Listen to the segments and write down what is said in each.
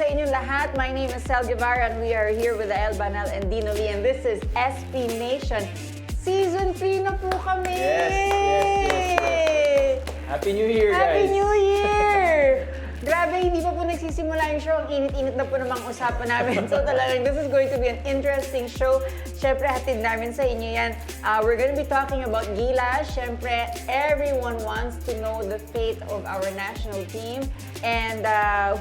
sa inyong lahat. My name is Sel Guevara and we are here with El Banal and Dino Lee and this is SPNation. Season 3 na po kami! Yes. Happy New Year, guys! Happy New Year! Grabe, hindi pa po nagsisimula yung show. Ang init-init na po namang usapan namin. So talagang this is going to be an interesting show. Syempre, hatid namin sa inyo yan. We're gonna be talking about Gilas. Syempre, everyone wants to know the fate of our national team and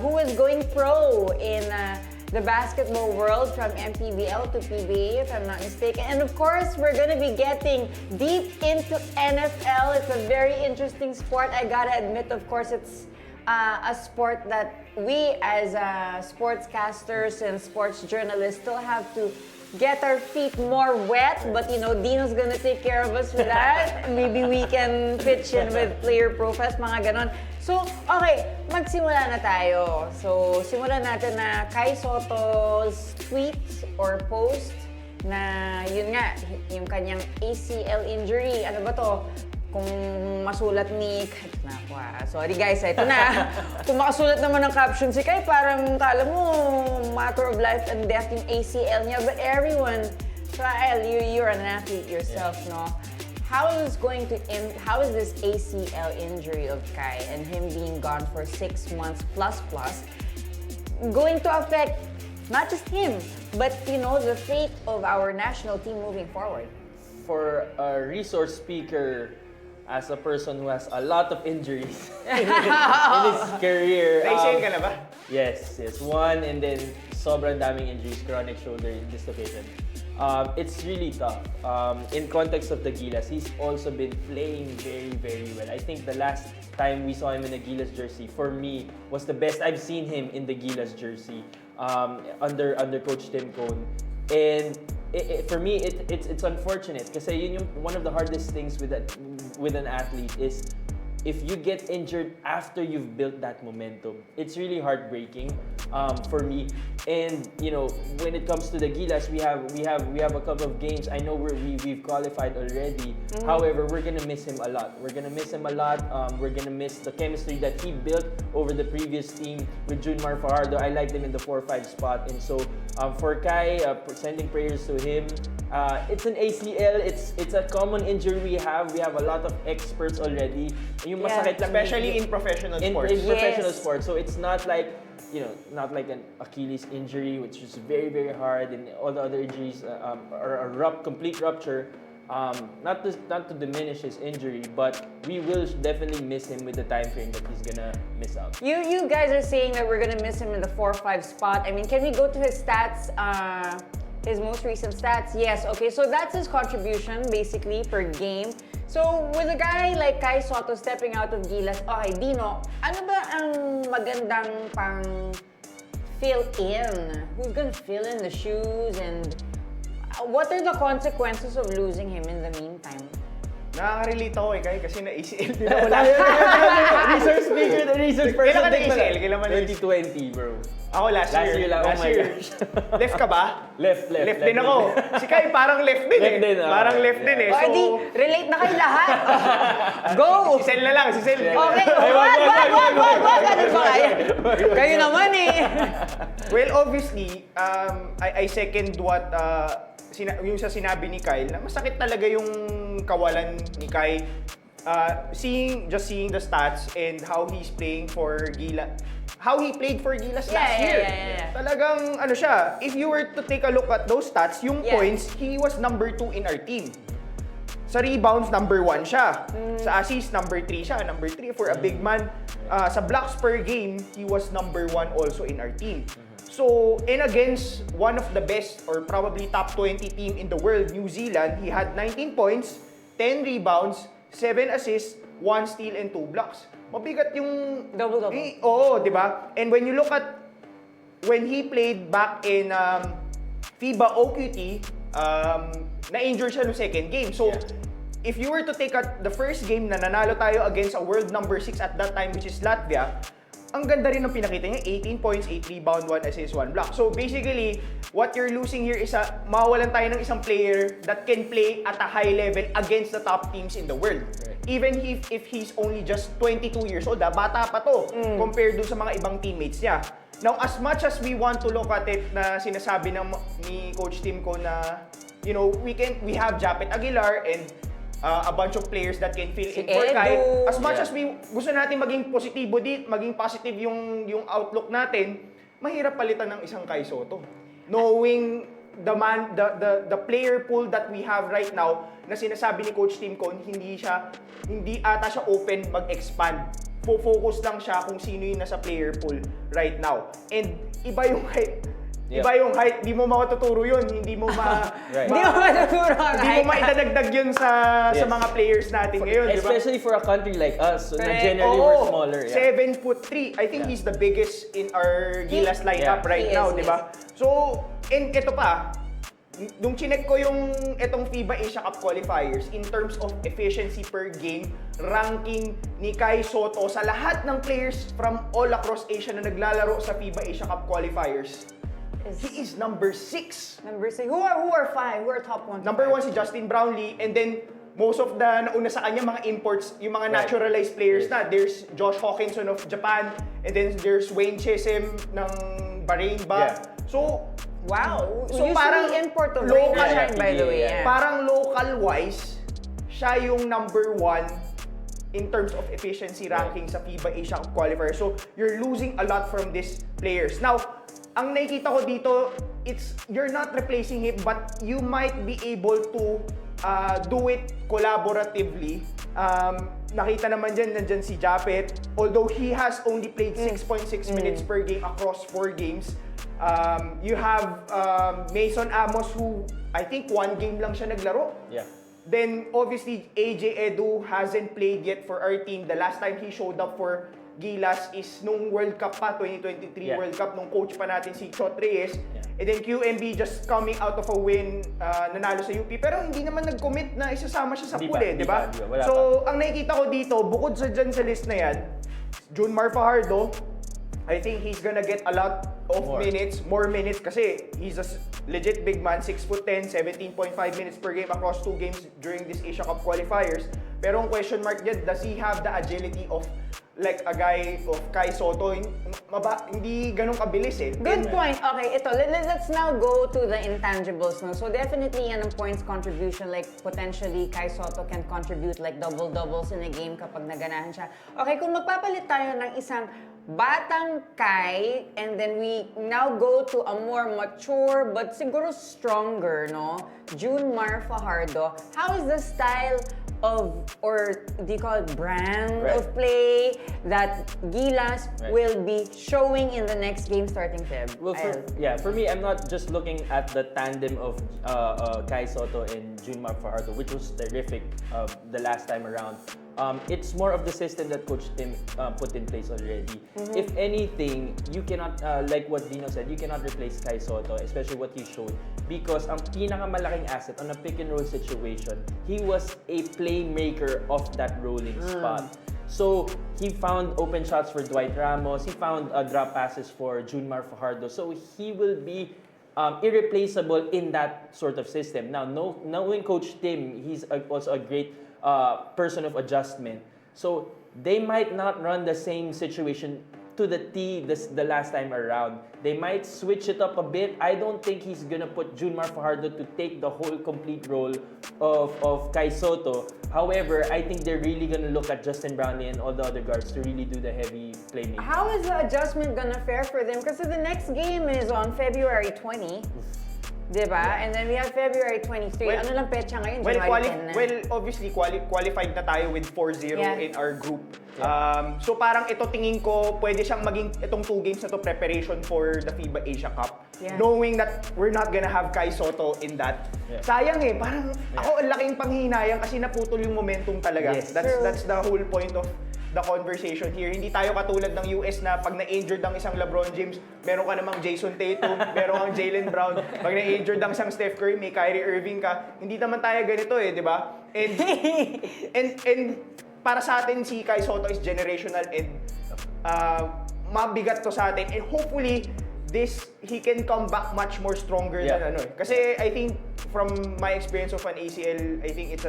who is going pro in the basketball world from MPBL to PBA, if I'm not mistaken. And of course, we're gonna be getting deep into NFL. It's a very interesting sport. I gotta admit, of course, it's a sport that we as sportscasters and sports journalists still have to get our feet more wet, but you know, Dino's gonna take care of us with that. Maybe we can pitch in with player profiles, mga ganon. So, okay, magsimula na tayo. So, simulan natin na Kai Soto's tweet or post na yun nga, yung kanyang ACL injury. Ano ba to? Kung masulat ni... Sorry guys, ito na. Kung makasulat naman ng caption si Kai, parang kala mo, matter of life and death yung ACL niya. But everyone, so you're an athlete yourself, no? How is this ACL injury of Kai and him being gone for 6 months plus going to affect not just him, but you know, the fate of our national team moving forward? For a resource speaker, as a person who has a lot of injuries in his career. ACL ka na ba? Yes. One, and then sobrang daming injuries, chronic shoulder dislocation. It's really tough. In context of the Gilas, he's also been playing very, very well. I think the last time we saw him in a Gilas jersey, for me, was the best I've seen him in the Gilas jersey under Coach Tim Cone. And for me, it's unfortunate kasi yun yung one of the hardest things with an athlete is if you get injured after you've built that momentum. It's really heartbreaking for me. And you know, when it comes to the Gilas, we have a couple of games. I know we've qualified already. However, we're gonna miss him a lot. We're gonna miss the chemistry that he built over the previous team with Junmar Fajardo. I liked him in the 4-5 spot, and so for Kai, sending prayers to him. It's an ACL. It's a common injury we have. We have a lot of experts already. Yung masakit lang, especially in professional sports. In professional sports. So it's not like, you know, not like an Achilles injury, which is very, very hard, and all the other injuries are a complete rupture. Not to diminish his injury, but we will definitely miss him with the time frame that he's gonna miss out. You guys are saying that we're gonna miss him in the 4-5 spot. I mean, can we go to his stats? His most recent stats? Yes, okay. So that's his contribution, basically, per game. So, with a guy like Kai Soto stepping out of Gilas, okay, Dino, ano ba ang magandang pang fill in? Who's gonna fill in the shoes and what are the consequences of losing him in the meantime? Nakaka-relate ako Kai kasi na-ACL din ako. Research speaker, the research person. Kailan ka na-ACL? Kailan man 2020, bro. Ako last year. lang. Last Oh my year. gosh. Left ka ba? Left din ako. Si Kai parang left din eh. Parang left din eh. So, di, relate na kayo lahat. Go! Si Sel na lang, si Sel. Okay, wag! Ganun ba kaya? Kayo naman eh. Well, obviously, I second what yung sa sinabi ni Kyle na masakit talaga yung kawalan ni Kai. Seeing the stats and how he's playing for Gilas. How he played for Gilas last year. Talagang ano siya, if you were to take a look at those stats, yung points, he was number 2 in our team. Sa rebounds, number 1 siya. Sa assists, number 3 siya. Number 3 for a big man. Sa blocks per game, he was number 1 also in our team. So, and against one of the best or probably top 20 team in the world, New Zealand, he had 19 points, 10 rebounds, 7 assists, 1 steal, and 2 blocks. Mabigat yung... Double-double. Oo, di ba? And when you look at when he played back in FIBA OQT, na-injure siya no second game. So, if you were to take the first game na nanalo tayo against a world number 6 at that time, which is Latvia, ang ganda rin ng pinakita niya, 18 points, 8 rebound, 1 assist, 1 block. So basically, what you're losing here is mawawalan tayo ng isang player that can play at a high level against the top teams in the world. Right. Even if he's only just 22 years old, bata pa to compared dun sa mga ibang teammates niya. Now, as much as we want to look at it na sinasabi ni Coach Tim ko na, you know, we have Japet Aguilar and a bunch of players that can fill in for Kai. As much as we gusto natin maging positibo maging positive yung outlook natin, mahirap palitan ng isang Kai Soto. Knowing the player pool that we have right now, na sinasabi ni Coach Tim Con, hindi ata siya open mag-expand. Focus lang siya kung sino yung nasa player pool right now. And iba yung height, di mo makatuturo yun, hindi mo Right. Hindi mo matuturo ang hindi mo maidadagdag yun sa mga players natin ngayon, di ba? Especially for a country like us, na Correct. generally we're smaller. Yeah. 7'3". I think he's the biggest in our Gilas lineup right He now, is, di ba? So, and ito pa, nung chinek ko yung itong FIBA Asia Cup qualifiers, in terms of efficiency per game, ranking ni Kai Soto sa lahat ng players from all across Asia na naglalaro sa FIBA Asia Cup qualifiers, he is number 6. Number 6. Who are 5? Who are top 1? Number 1 si Justin Brownlee, and then most of the nauna sa kanya mga imports, yung mga naturalized players na. There's Josh Hawkinson of Japan, and then there's Wayne Chesem ng Bahrain ba? Yeah. So, Wow. So Usually parang import of local Rain siya, by the way. yeah. Yeah. parang local-wise, siya yung number 1 in terms of efficiency ranking sa FIBA Asia Cup qualifier. So, you're losing a lot from these players. Now, ang nakikita ko dito, you're not replacing him, but you might be able to do it collaboratively. Nakita naman nandyan si Japet. Although he has only played 6.6 minutes per game across 4 games. You have Mason Amos, who I think 1 game lang siya naglaro. Yeah. Then obviously AJ Edu hasn't played yet for our team. The last time he showed up for Gilas is nung World Cup pa, 2023 World Cup, nung coach pa natin si Chot Reyes. And then QMB just coming out of a win, nanalo sa UP. Pero hindi naman nag-commit na isasama siya sa pool di ba? So, ang nakikita ko dito, bukod sa dyan sa list na yan, Junmar Fajardo, I think he's gonna get a lot of more minutes kasi he's a legit big man, 6'10", 17.5 minutes per game across 2 games during this Asia Cup qualifiers. Pero ang question mark dyan, does he have the agility of like a guy of Kai Soto? Hindi ganun kabilis Good point. Okay, let's now go to the intangibles. No? So definitely yan ang points contribution. Like potentially Kai Soto can contribute like double-doubles in a game kapag naganahan siya. Okay, kung magpapalit tayo ng isang batang Kai and then we now go to a more mature but siguro stronger, no? Junmar Fajardo. How is the style of, or do you call it brand of play that Gilas will be showing in the next game starting Feb? Well, for me, I'm not just looking at the tandem of Kai Soto and Junmar Fajardo, which was terrific the last time around. It's more of the system that Coach Tim put in place already. If anything, you cannot, like what Dino said, you cannot replace Kai Soto, especially what he showed, because ang pinakamalaking asset on a pick and roll situation, he was a playmaker of that rolling spot. So he found open shots for Dwight Ramos, he found drop passes for Junmar Fajardo, so he will be irreplaceable in that sort of system. Now, knowing Coach Tim, he's also a great person of adjustment. So they might not run the same situation to the T the last time around. They might switch it up a bit. I don't think he's gonna put Junmar Fajardo to take the whole complete role of Kai Soto. However, I think they're really gonna look at Justin Brownlee and all the other guards to really do the heavy playmaking. How is the adjustment gonna fare for them? Because the next game is on February 20. Diba? And then we have February 23. Ano lang petsa ngayon? January 10 na. Well, obviously, qualified na tayo with 4-0 in our group. So parang ito tingin ko, pwede siyang maging itong 2 games na to preparation for the FIBA Asia Cup. Knowing that we're not gonna have Kai Soto in that. Sayang parang ako ang laking panghinayang kasi naputol yung momentum talaga. That's the whole point of the conversation here. Hindi tayo katulad ng US na pag na-injured ang isang LeBron James, meron ka namang Jason Tatum, meron kang Jaylen Brown. Pag na-injured ang isang Steph Curry, may Kyrie Irving ka. Hindi naman tayo ganito di ba? And para sa atin, si Kai Soto is generational and mabigat to sa atin, and hopefully he can come back much more stronger than ano. Kasi I think from my experience of an ACL, I think it's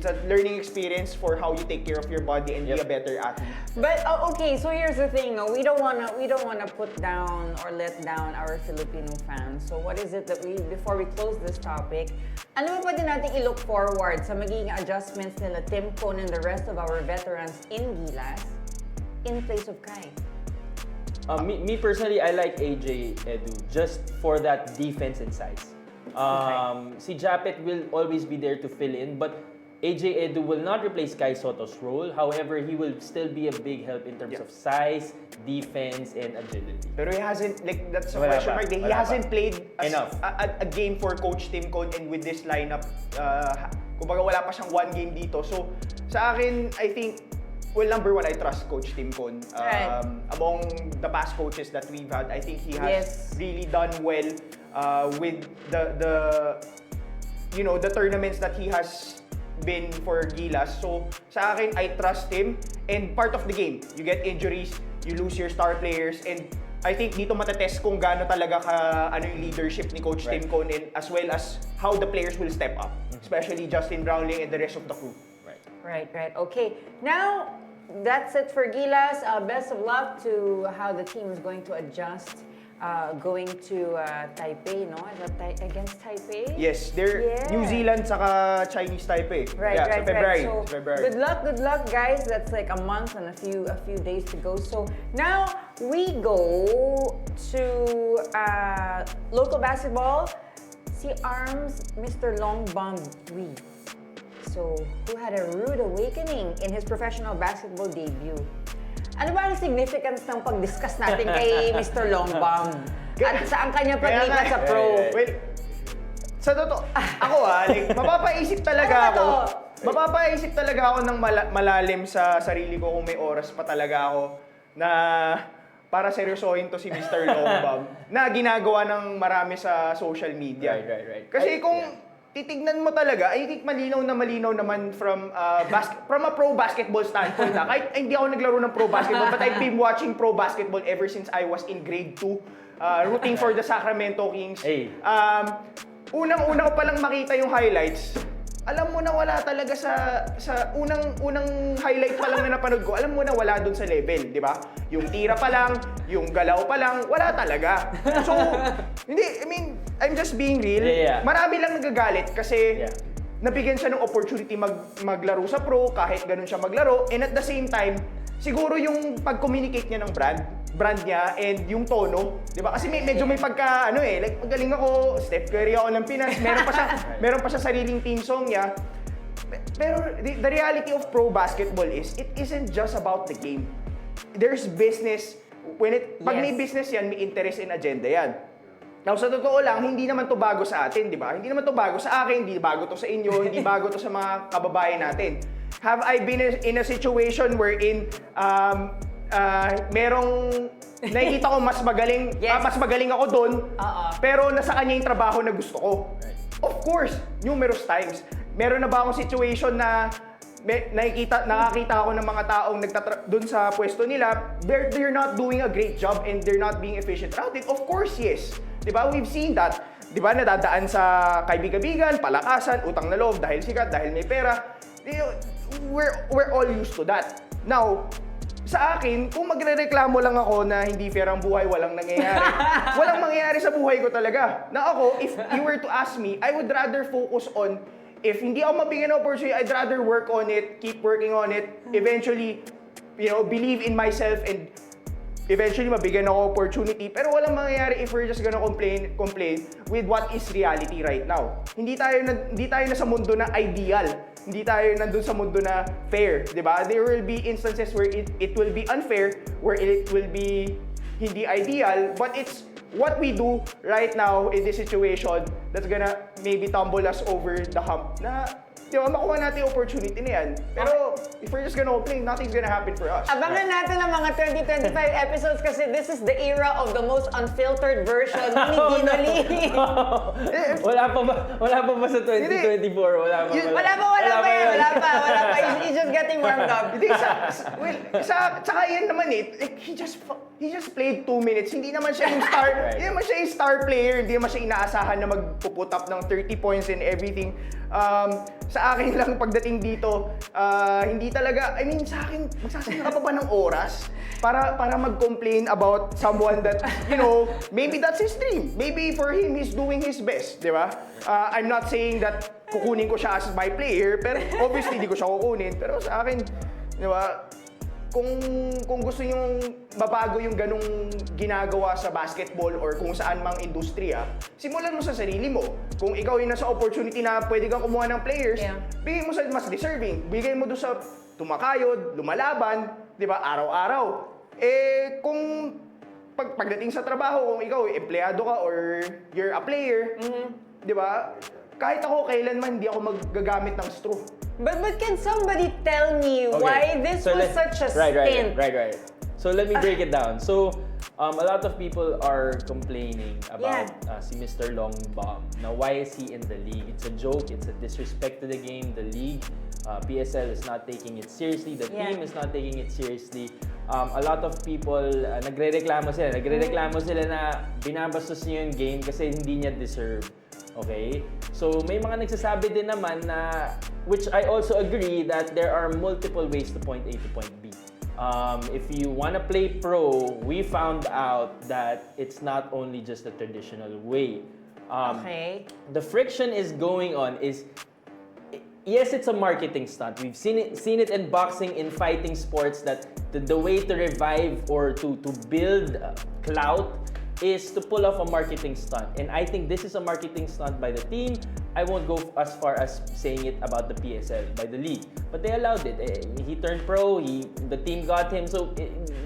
a learning experience for how you take care of your body and be a better athlete. But okay, so here's the thing, no? We don't wanna put down or let down our Filipino fans. So what is it that before we close this topic, ano ba pwede natin i-look forward sa magiging adjustments nila Tim Cone and the rest of our veterans in Gilas in place of Kai? Me personally, I like AJ Edu just for that defense and size. Si Japet will always be there to fill in, but AJ Edu will not replace Kai Soto's role. However, he will still be a big help in terms of size, defense, and agility. Pero he hasn't, like, that's a question mark. He hasn't played a game for Coach Tim Cone, and with this lineup, kumbaga wala pa siyang one game dito. So, sa akin, I think, well, number one, I trust Coach Tim Cone. Among the past coaches that we've had, I think he has really done well with the tournaments that he has been for Gilas. So, sa akin, I trust him. And part of the game, you get injuries, you lose your star players, and I think dito matetest kung gaano talaga yung leadership ni Coach Tim Cone, and as well as how the players will step up, especially Justin Brownlee and the rest of the crew. Right. Okay. Now, that's it for Gilas. Best of luck to how the team is going to adjust going to Taipei, no? Against Taipei? Yes, they're New Zealand saka Chinese Taipei. Right. February. So, February. Good luck, guys. That's like a month and a few days to go. So now we go to local basketball. Si Arms, Mr. Long Bomb Wee. So, who had a rude awakening in his professional basketball debut. Ano ba ang significance ng pag-discuss natin kay Mr. Longbomb? At saan kanya paglipat sa pro? Well, sa totoo, ako mapapaisip talaga ako. Mapapaisip talaga ako ng malalim sa sarili ko kung may oras pa talaga ako na para seryosohin to si Mr. Longbomb na ginagawa ng marami sa social media. Right. Kasi kung titignan mo talaga, I think malinaw naman from a pro basketball standpoint na. Kahit hindi ako naglaro ng pro basketball, but I've been watching pro basketball ever since I was in grade 2, rooting for the Sacramento Kings. Unang-una ko palang makita yung highlights, alam mo na wala talaga sa unang highlight pa lang na napanood ko, alam mo na wala dun sa level, di ba? Yung tira pa lang, yung galaw pa lang, wala talaga. So, I'm just being real. Marami lang nagagalit kasi nabigyan siya ng opportunity maglaro sa pro kahit ganun siya maglaro, and at the same time, siguro yung pag-communicate niya ng brand niya and yung tono, 'di ba? Kasi medyo may pagka like magaling ako, Steph Curry ako ng Pinas, meron pa siya sariling team song niya. Pero the reality of pro basketball is it isn't just about the game. There's business pag may business yan, may interest and agenda yan. Now, sa totoo lang, hindi naman to bago sa atin, di ba? Hindi naman to bago sa akin, hindi bago to sa inyo, hindi bago to sa mga kababayan natin. Have I been in a situation wherein merong nakikita ko mas magaling ako doon, pero nasa kanya yung trabaho na gusto ko? Of course, numerous times. Meron na ba akong situation na nakakita ako ng mga taong doon sa pwesto nila, they're not doing a great job and they're not being efficient around it? Of course, yes. Diba? We've seen that. Diba? Nadadaan sa kaibigan-bigan, palakasan, utang na loob, dahil sikat, dahil may pera. We're all used to that. Now, sa akin, kung magrereklamo lang ako na hindi fair ang buhay, walang nangyayari. Walang mangyayari sa buhay ko talaga. Na ako, if you were to ask me, I would rather focus on, if hindi ako mabigyan ng opportunity, I'd rather work on it, keep working on it, eventually, believe in myself, and eventually mabigyan ako opportunity. Pero walang mangyayari if we're just gonna complain with what is reality right now. Hindi tayo na sa mundo na ideal. Hindi tayo nandun sa mundo na fair, di ba? There will be instances where it will be unfair, where it will be hindi ideal, but it's what we do right now in this situation that's gonna maybe tumble us over the hump na, di ba, makuha natin yung opportunity na yan. Pero if we're just gonna complain, nothing's gonna happen for us. Abangan natin ang mga 2025 episodes kasi this is the era of the most unfiltered version ni Dino Lee. Wala pa ba sa 2024? Wala pa. He's just getting warmed up. Hindi, saka yan naman like, he just played 2 minutes. Hindi naman siya yung star, hindi naman siya yung star player, hindi naman siya inaasahan na magpuput up ng 30 points and everything. Sa akin lang pagdating dito, hindi talaga, I mean, sa akin, magsasayang ka pa ba ng oras para mag-complain about someone that, maybe that's his dream. Maybe for him, he's doing his best, di ba? I'm not saying that kukunin ko siya as my player, pero obviously, hindi ko siya kukunin. Pero sa akin, di ba, kung gusto yung mabago yung ganung ginagawa sa basketball or kung saan mang industriya, simulan mo sa sarili mo. Kung ikaw yung nasa opportunity na pwede kang kumuha ng players, bigay mo sa mas deserving. Bigay mo doon sa tumakayod, lumalaban, di ba, araw-araw. Kung pagdating sa trabaho, kung ikaw empleyado ka or you're a player, di ba, kahit ako kailanman hindi ako maggagamit ng straw. But can somebody tell me why this was such a stint? Right. So let me break it down. So a lot of people are complaining about si Mr. Long Bomb. Now, why is he in the league? It's a joke. It's a disrespect to the game. The league, PSL is not taking it seriously. The team is not taking it seriously. A lot of people nagrereklamo sila na binabastos niya yung game kasi hindi niya deserve. Okay? So, may mga nagsasabi din naman na, which I also agree, that there are multiple ways to point A to point B. If you want to play pro, we found out that it's not only just the traditional way. The friction is going on is, yes, it's a marketing stunt. We've seen it in boxing, in fighting sports, that the way to revive or to build clout is to pull off a marketing stunt. And I think this is a marketing stunt by the team. I won't go as far as saying it about the PSL, by the league. But they allowed it. He turned pro, the team got him, so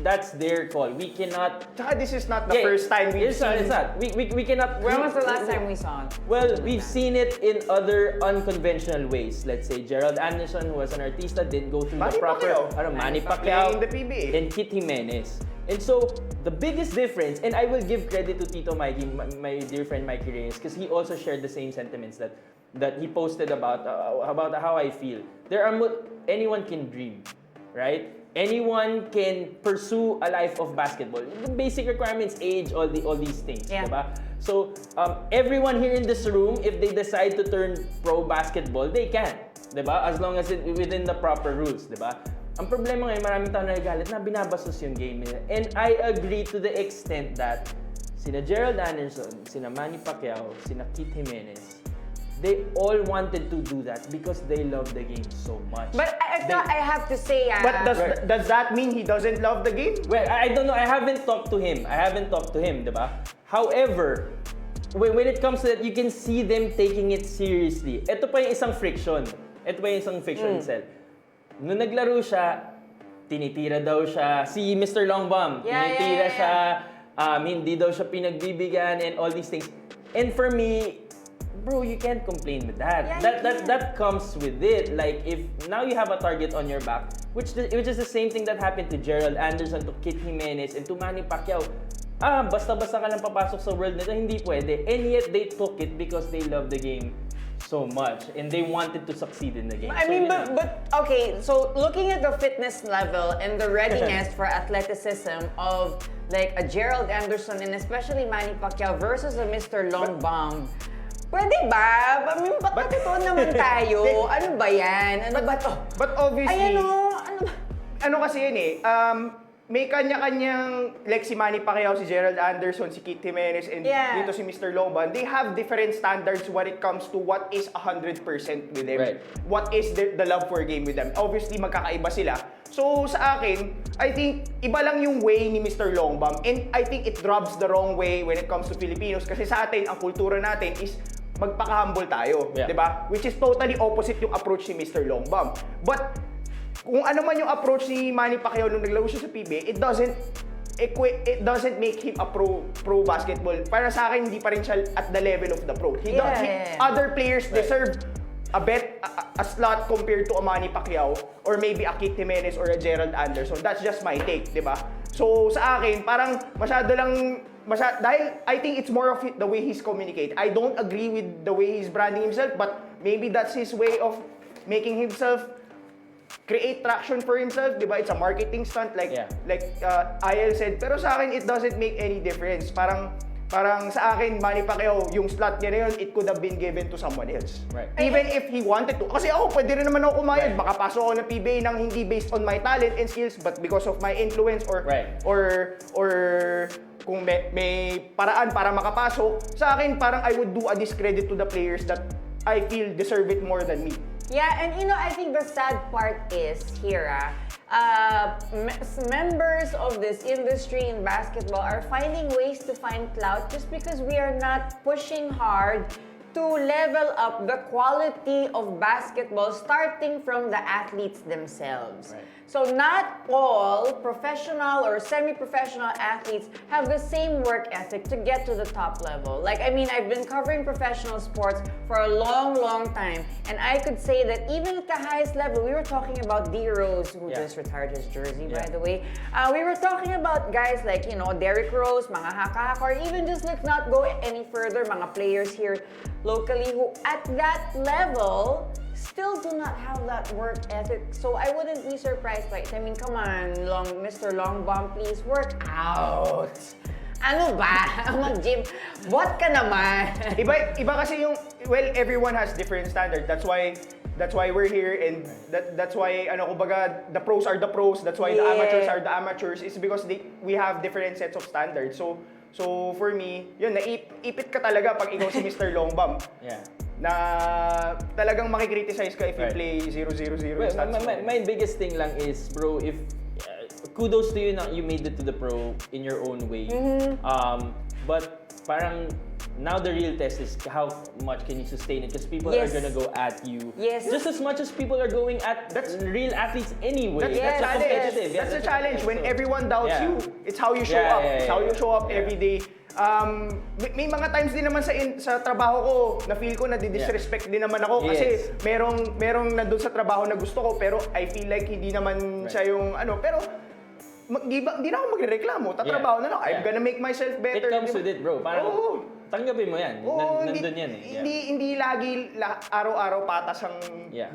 that's their call. We cannot... Tsaka this is not the first time we've seen... It's not. We cannot... When was the last time we saw it? Well, we've seen it in other unconventional ways. Let's say Gerald Anderson, who was an artista, did go through the proper... Manny Pacquiao. Playing the PBA. And Kit Jimenez. And so, the biggest difference, and I will give credit to Tito Mikey, my dear friend Mikey Reyes, because he also shared the same sentiments that he posted about how I feel. Anyone can dream, right? Anyone can pursue a life of basketball. The basic requirements, age, all these things, diba? So, everyone here in this room, if they decide to turn pro basketball, they can, diba? As long as within the proper rules, diba? Ang problema ngayon, maraming tao nagagalit na binabastos yung game nila. And I agree to the extent that sina Gerald Anderson, sina Manny Pacquiao, sina Kit Jimenez, they all wanted to do that because they love the game so much. But I have to say... But does that mean he doesn't love the game? Well, I don't know. I haven't talked to him, diba? However, when it comes to that, you can see them taking it seriously. Ito pa yung isang friction. Cell. Nung naglaro siya, tinitira daw siya. Si Mr. Longbomb, tinitira siya. Hindi daw siya pinagbibigyan and all these things. And for me, bro, you can't complain with that. That comes with it. Like, if now you have a target on your back, which is the same thing that happened to Gerald Anderson, to Kit Jimenez, and to Manny Pacquiao. Basta-basta ka lang papasok sa world nito, hindi pwede. And yet, they took it because they love the game so much and they wanted to succeed in the game. I mean, but okay, so looking at the fitness level and the readiness for athleticism of like a Gerald Anderson and especially Manny Pacquiao versus a Mr. Long Bomb, pwede ba? I mean, ba't totoo naman tayo? Ano ba yan? Ano ba to? But obviously, ano kasi yun may kanya-kanyang, like si Manny Pacquiao, si Gerald Anderson, si Kit Jimenez, and dito si Mr. Longban, they have different standards when it comes to what is 100% with them. Right. What is the love for game with them. Obviously, magkakaiba sila. So, sa akin, I think, iba lang yung way ni Mr. Longbam, and I think it rubs the wrong way when it comes to Filipinos, kasi sa atin, ang kultura natin is magpaka-humble tayo, diba? Which is totally opposite yung approach ni Mr. Longbam. But, kung ano man yung approach ni Manny Pacquiao nung naglaro siya sa PBA, it doesn't make him a pro basketball. Para sa akin, hindi pa rin siya at the level of the pro. Other players deserve a slot compared to a Manny Pacquiao or maybe a Kit Jimenez or a Gerald Anderson. That's just my take, di ba? So sa akin, parang dahil I think it's more of the way he's communicate. I don't agree with the way he's branding himself, but maybe that's his way of making himself create traction for himself, di ba? It's a marketing stunt like IL said. Pero sa akin, it doesn't make any difference. Parang sa akin, Manny Pacquiao, yung slot niya na yun, it could have been given to someone else. Right. Even if he wanted to. Kasi ako, pwede rin naman ako kumayad. Right. Makapasok ako ng PBA nang hindi based on my talent and skills, but because of my influence or kung may paraan para makapasok. Sa akin, parang I would do a discredit to the players that I feel deserve it more than me. Yeah, and I think the sad part is here, members of this industry in basketball are finding ways to find clout just because we are not pushing hard to level up the quality of basketball starting from the athletes themselves. Right. So not all professional or semi-professional athletes have the same work ethic to get to the top level. Like, I mean, I've been covering professional sports for a long, long time, and I could say that even at the highest level, we were talking about D. Rose, who just retired his jersey, by the way. We were talking about guys like, Derrick Rose, mga haka-haka, or even just let's not go any further, mga players here locally who at that level still do not have that work ethic. So I wouldn't be surprised by it. I mean, come on, Mr. Long Bomb, please work out. Ano ba? Mag-gym. What ka naman? Iba kasi yung, well, everyone has different standards. That's why we're here, and that's why kumbaga, the pros are the pros. That's why the amateurs are the amateurs. It's because we have different sets of standards. So for me, yun, naipit ka talaga pag ikaw si Mr. Long Bomb. Yeah. Na talagang makikriticize ka if you play 0-0-0 Well, stats. my biggest thing lang is, bro, if kudos to you na you made it to the pro in your own way. But parang now the real test is how much can you sustain it, because people are gonna go at you just as much as people are going at real athletes anyway. That's the challenge. When everyone doubts you, it's how you show up. It's how you show up every day. May mga times din naman sa trabaho ko na feel ko na disrespect din naman ako kasi merong nandun sa trabaho na gusto ko pero I feel like hindi naman siya yung pero hindi na ako magrereklamo. Tatrabaho na lang. I'm gonna make myself better. It comes with it, bro. Parang tanggapin mo yan. Nandun yan eh. Hindi lagi araw-araw patas ang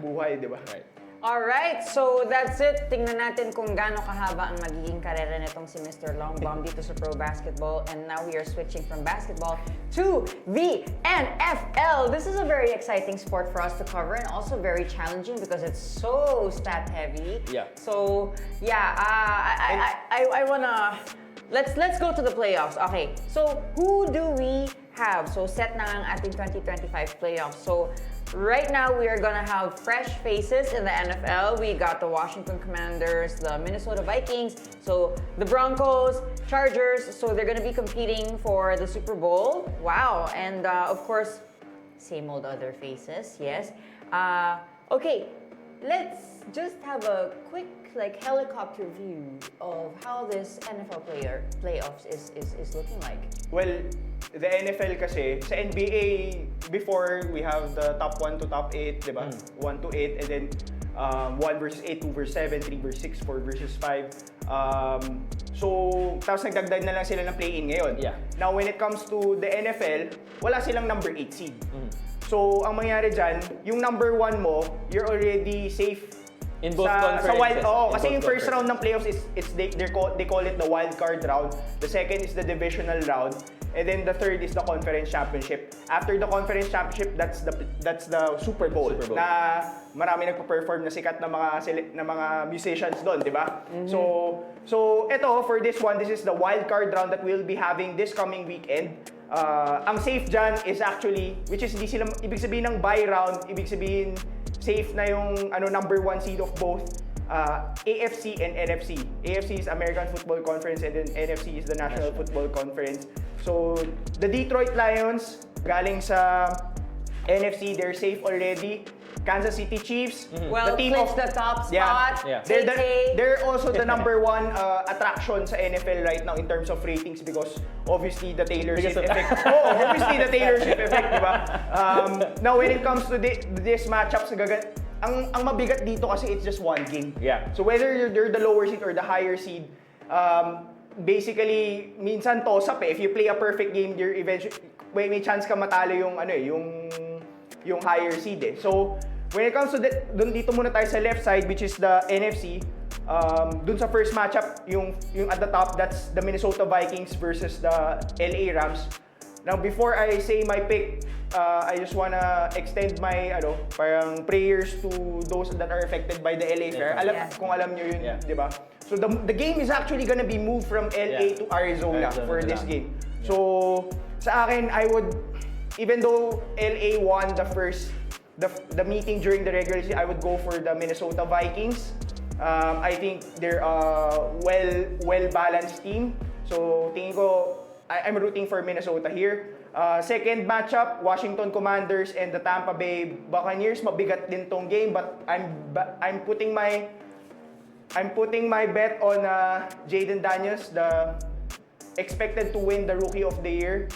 buhay, di ba? Right. Alright, so that's it. Tingnan natin kung gaano kahaba ang magiging karera nitong si Mr. Long Bomb dito sa pro basketball. And now we are switching from basketball to the NFL. This is a very exciting sport for us to cover and also very challenging because it's so stat heavy. Yeah. So, I wanna... Let's go to the playoffs. Okay, so who do we have? So set na ang ating 2025 playoffs. So right now we are gonna have fresh faces in the NFL. We got the Washington Commanders, the Minnesota Vikings, so the Broncos, Chargers. So they're gonna be competing for the Super Bowl. Wow, and of course, same old other faces. Yes. Okay, let's just have a quick helicopter view of how this NFL playoffs is looking like. Well, the NFL kasi, sa NBA, before we have the top 1 to top 8, di ba? 1 to 8, and then 1 versus 8, 2 versus 7, 3 versus 6, 4 versus 5. So, tapos nagdagdag na lang sila ng play-in ngayon. Yeah. Now, when it comes to the NFL, wala silang number 8 seed. So, ang mangyayari dyan, yung number 1 mo, you're already safe in both conferences. Kasi yung first round ng playoffs they call it the wild card round. The second is the divisional round, and then the third is the conference championship. After the conference championship, that's the Super Bowl. Na marami nagpo-perform na sikat na mga musicians doon, di ba? So eto for this one, this is the wild card round that we'll be having this coming weekend. Ang safe dyan is actually, which is ibig sabihin ng bye round, ibig sabihin safe na yung number 1 seed of both AFC and NFC. AFC is American Football Conference and then NFC is the National Football Conference. So, the Detroit Lions galing sa NFC, they're safe already. Kansas City Chiefs, Well, clinched the top spot. Yeah. They're also the number one attraction sa NFL right now in terms of ratings because obviously the Taylor Swift effect. Obviously the Taylor Swift effect, di ba? Now when it comes to this matchups, ang mabigat dito kasi it's just one game. Yeah. So whether you're the lower seed or the higher seed, basically minsan toss up eh. If you play a perfect game, you're eventually may chance ka matalo yung higher seed eh. So when it comes to dun dito muna tayo sa left side which is the NFC. Dun sa first matchup, yung at the top, that's the Minnesota Vikings versus the LA Rams. Now, before I say my pick, I just wanna extend my parang prayers to those that are affected by the LA Fair. Kung alam nyo yun, di ba? So the game is actually gonna be moved from LA to Arizona for this game. So sa akin, I would, even though LA won the meeting during the regular season, I would go for the Minnesota Vikings. I think they're a well-balanced team. So tingin ko, I'm rooting for Minnesota here. Second matchup, Washington Commanders and the Tampa Bay Buccaneers. Mabigat din tong game, but I'm putting my bet on Jaden Daniels, the expected to win the Rookie of the Year.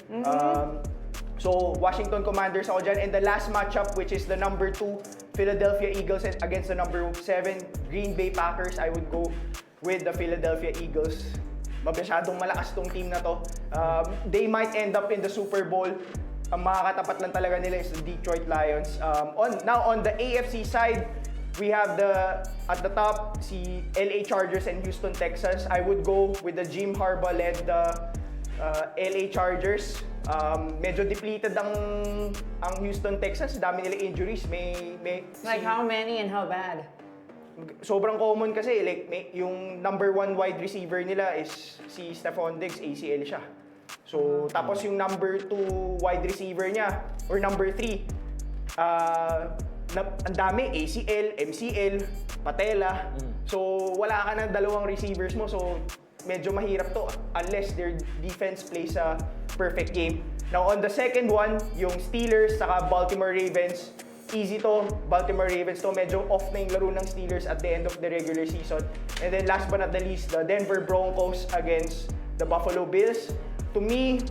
So, Washington Commanders ako dyan. And the last matchup, which is the number 2 Philadelphia Eagles against the number 7 Green Bay Packers, I would go with the Philadelphia Eagles. Masyadong malakas tong team na to. They might end up in the Super Bowl. Ang makakatapat lang talaga nila is the Detroit Lions. Now, on the AFC side, we have at the top, si LA Chargers and Houston Texans. I would go with the Jim Harbaugh-led LA Chargers. Medyo depleted ang Houston Texans. Dami nila injuries. Like how many and how bad? Sobrang common kasi. Yung number 1 wide receiver nila is si Stephon Diggs, ACL siya. So, tapos yung number 2 wide receiver niya, or number 3, ang dami, ACL, MCL, patella. So, wala ka ng dalawang receivers mo. So, medyo mahirap to unless their defense plays a perfect game. Now, on the second one, yung Steelers saka Baltimore Ravens. Easy to, Baltimore Ravens to. Medyo off na yung laro ng Steelers at the end of the regular season. And then last but not the least, the Denver Broncos against the Buffalo Bills. To me,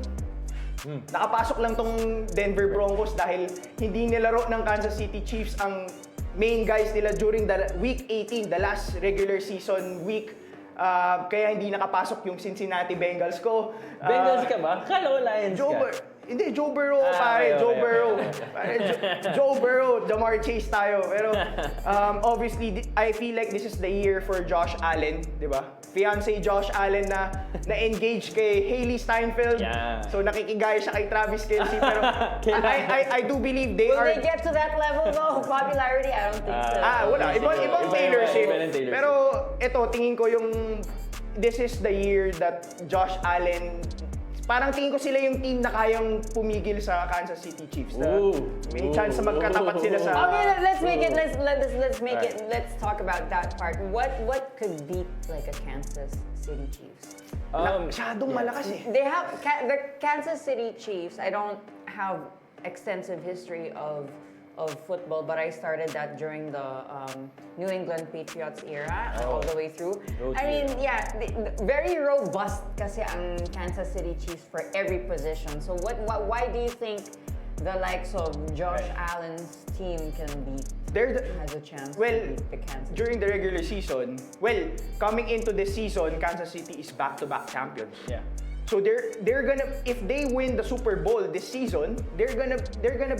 nakapasok lang tong Denver Broncos dahil hindi nilaro ng Kansas City Chiefs ang main guys nila during the week 18, the last regular season week. Kaya hindi nakapasok yung Cincinnati Bengals ko. Bengals ka ba? Kala ko Lions ka. Hindi, Joe Burrow, pare. Joe Burrow. Joe Burrow, Jamar Chase tayo. Pero obviously, I feel like this is the year for Josh Allen, di ba? Fiancé Josh Allen na na-engage kay Hailey Steinfeld. Yeah. So nakikigaya siya kay Travis Kelce. Pero I do believe they Will are... they get to that level though? Popularity? I don't think so. Wala. Ibang Taylor Swift. Pero ito, tingin ko yung... This is the year that Josh Allen... Parang tingin ko sila yung team na kayang pumigil sa Kansas City Chiefs. May chance na magkatapat sila sa... Okay, let's make it. Let's make it. Let's talk about that part. What could beat like a Kansas City Chiefs? Masyadong malakas eh. They have the Kansas City Chiefs. I don't have extensive history of football, but I started that during the New England Patriots era, all the way through. I mean, very robust kasi ang Kansas City Chiefs for every position. So why do you think the likes of Josh Allen's team has a chance to beat the Kansas during the regular season, coming into this season, Kansas City is back-to-back champions. Yeah. So they're gonna, if they win the Super Bowl this season, they're gonna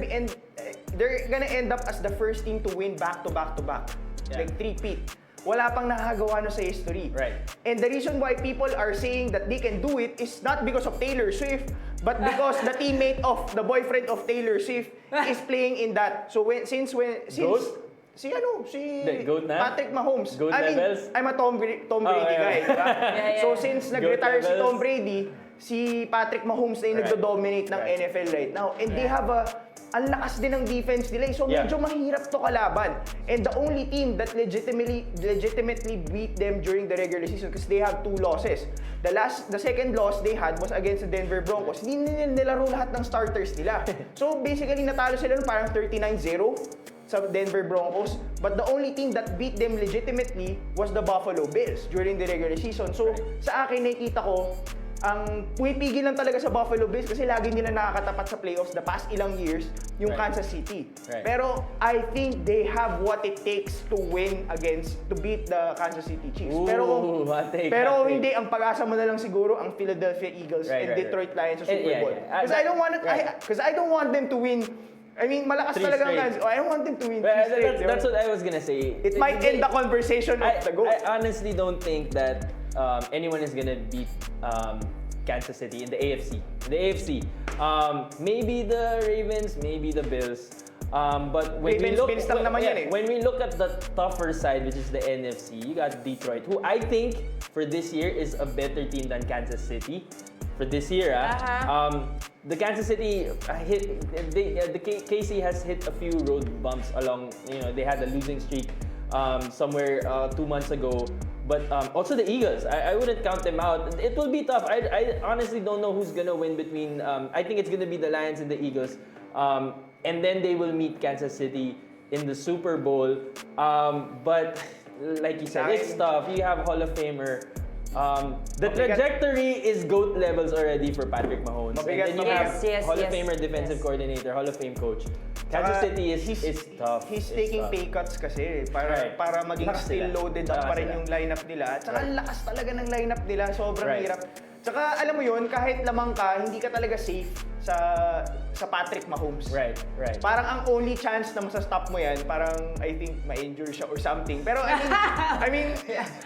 end up as the first team to win back-to-back, like three-peat. Wala pang nakakagawa no sa history. Right. And the reason why people are saying that they can do it is not because of Taylor Swift, but because the teammate of the boyfriend of Taylor Swift is playing in that. So since Goat? Si Goat na? Patrick Mahomes. Goat I mean, levels? I'm a Tom Brady guy. Diba? So since nag-retire si Tom Brady, si Patrick Mahomes na yung nagdo-dominate ng NFL right now. And they have ang lakas din ng defense nila. So medyo mahirap to kalaban. And the only team that legitimately beat them during the regular season, because they have 2 losses. The second loss they had was against the Denver Broncos. Hindi nilaro lahat ng starters nila. So basically natalo sila nun parang 39-0 sa Denver Broncos. But the only team that beat them legitimately was the Buffalo Bills during the regular season. So sa akin nakikita ko, ang pumipigil lang talaga sa Buffalo Bills kasi lagi nila nakakatapat sa playoffs the past ilang years yung Kansas City. Pero I think they have what it takes to beat the Kansas City Chiefs. Pero hindi, ang pag-asa mo na lang siguro ang Philadelphia Eagles and Detroit Lions sa Super Bowl. Because I don't want them to win. I mean, malakas talaga ang Kansas. I don't want them to win 3 straight. That's what I was gonna say. It might end the conversation of the GOAT. I honestly don't think that anyone is gonna beat Kansas City in the AFC. Maybe the Ravens, maybe the Bills. But when Bills lang naman yan eh. when we look at the tougher side, which is the NFC, you got Detroit, who I think for this year is a better team than Kansas City. For this year, the Kansas City the KC has hit a few road bumps along. They had a losing streak somewhere 2 months ago. But also the Eagles, I wouldn't count them out. It will be tough. I honestly don't know who's gonna win between. I think it's gonna be the Lions and the Eagles, and then they will meet Kansas City in the Super Bowl. But like you said, it's tough. You have Hall of Famer. The trajectory is GOAT levels already for Patrick Mahomes. And then you have Hall of Famer defensive coordinator, Hall of Fame coach. Kansas City is tough. He's taking pay cuts kasi para maging still loaded up pa rin yung lineup nila. At saka ang lakas talaga ng lineup nila, sobrang hirap. Tsaka alam mo yun, kahit lamang ka, hindi ka talaga safe sa Patrick Mahomes. Right. Parang ang only chance na masastop mo yan, parang I think ma-injure siya or something. Pero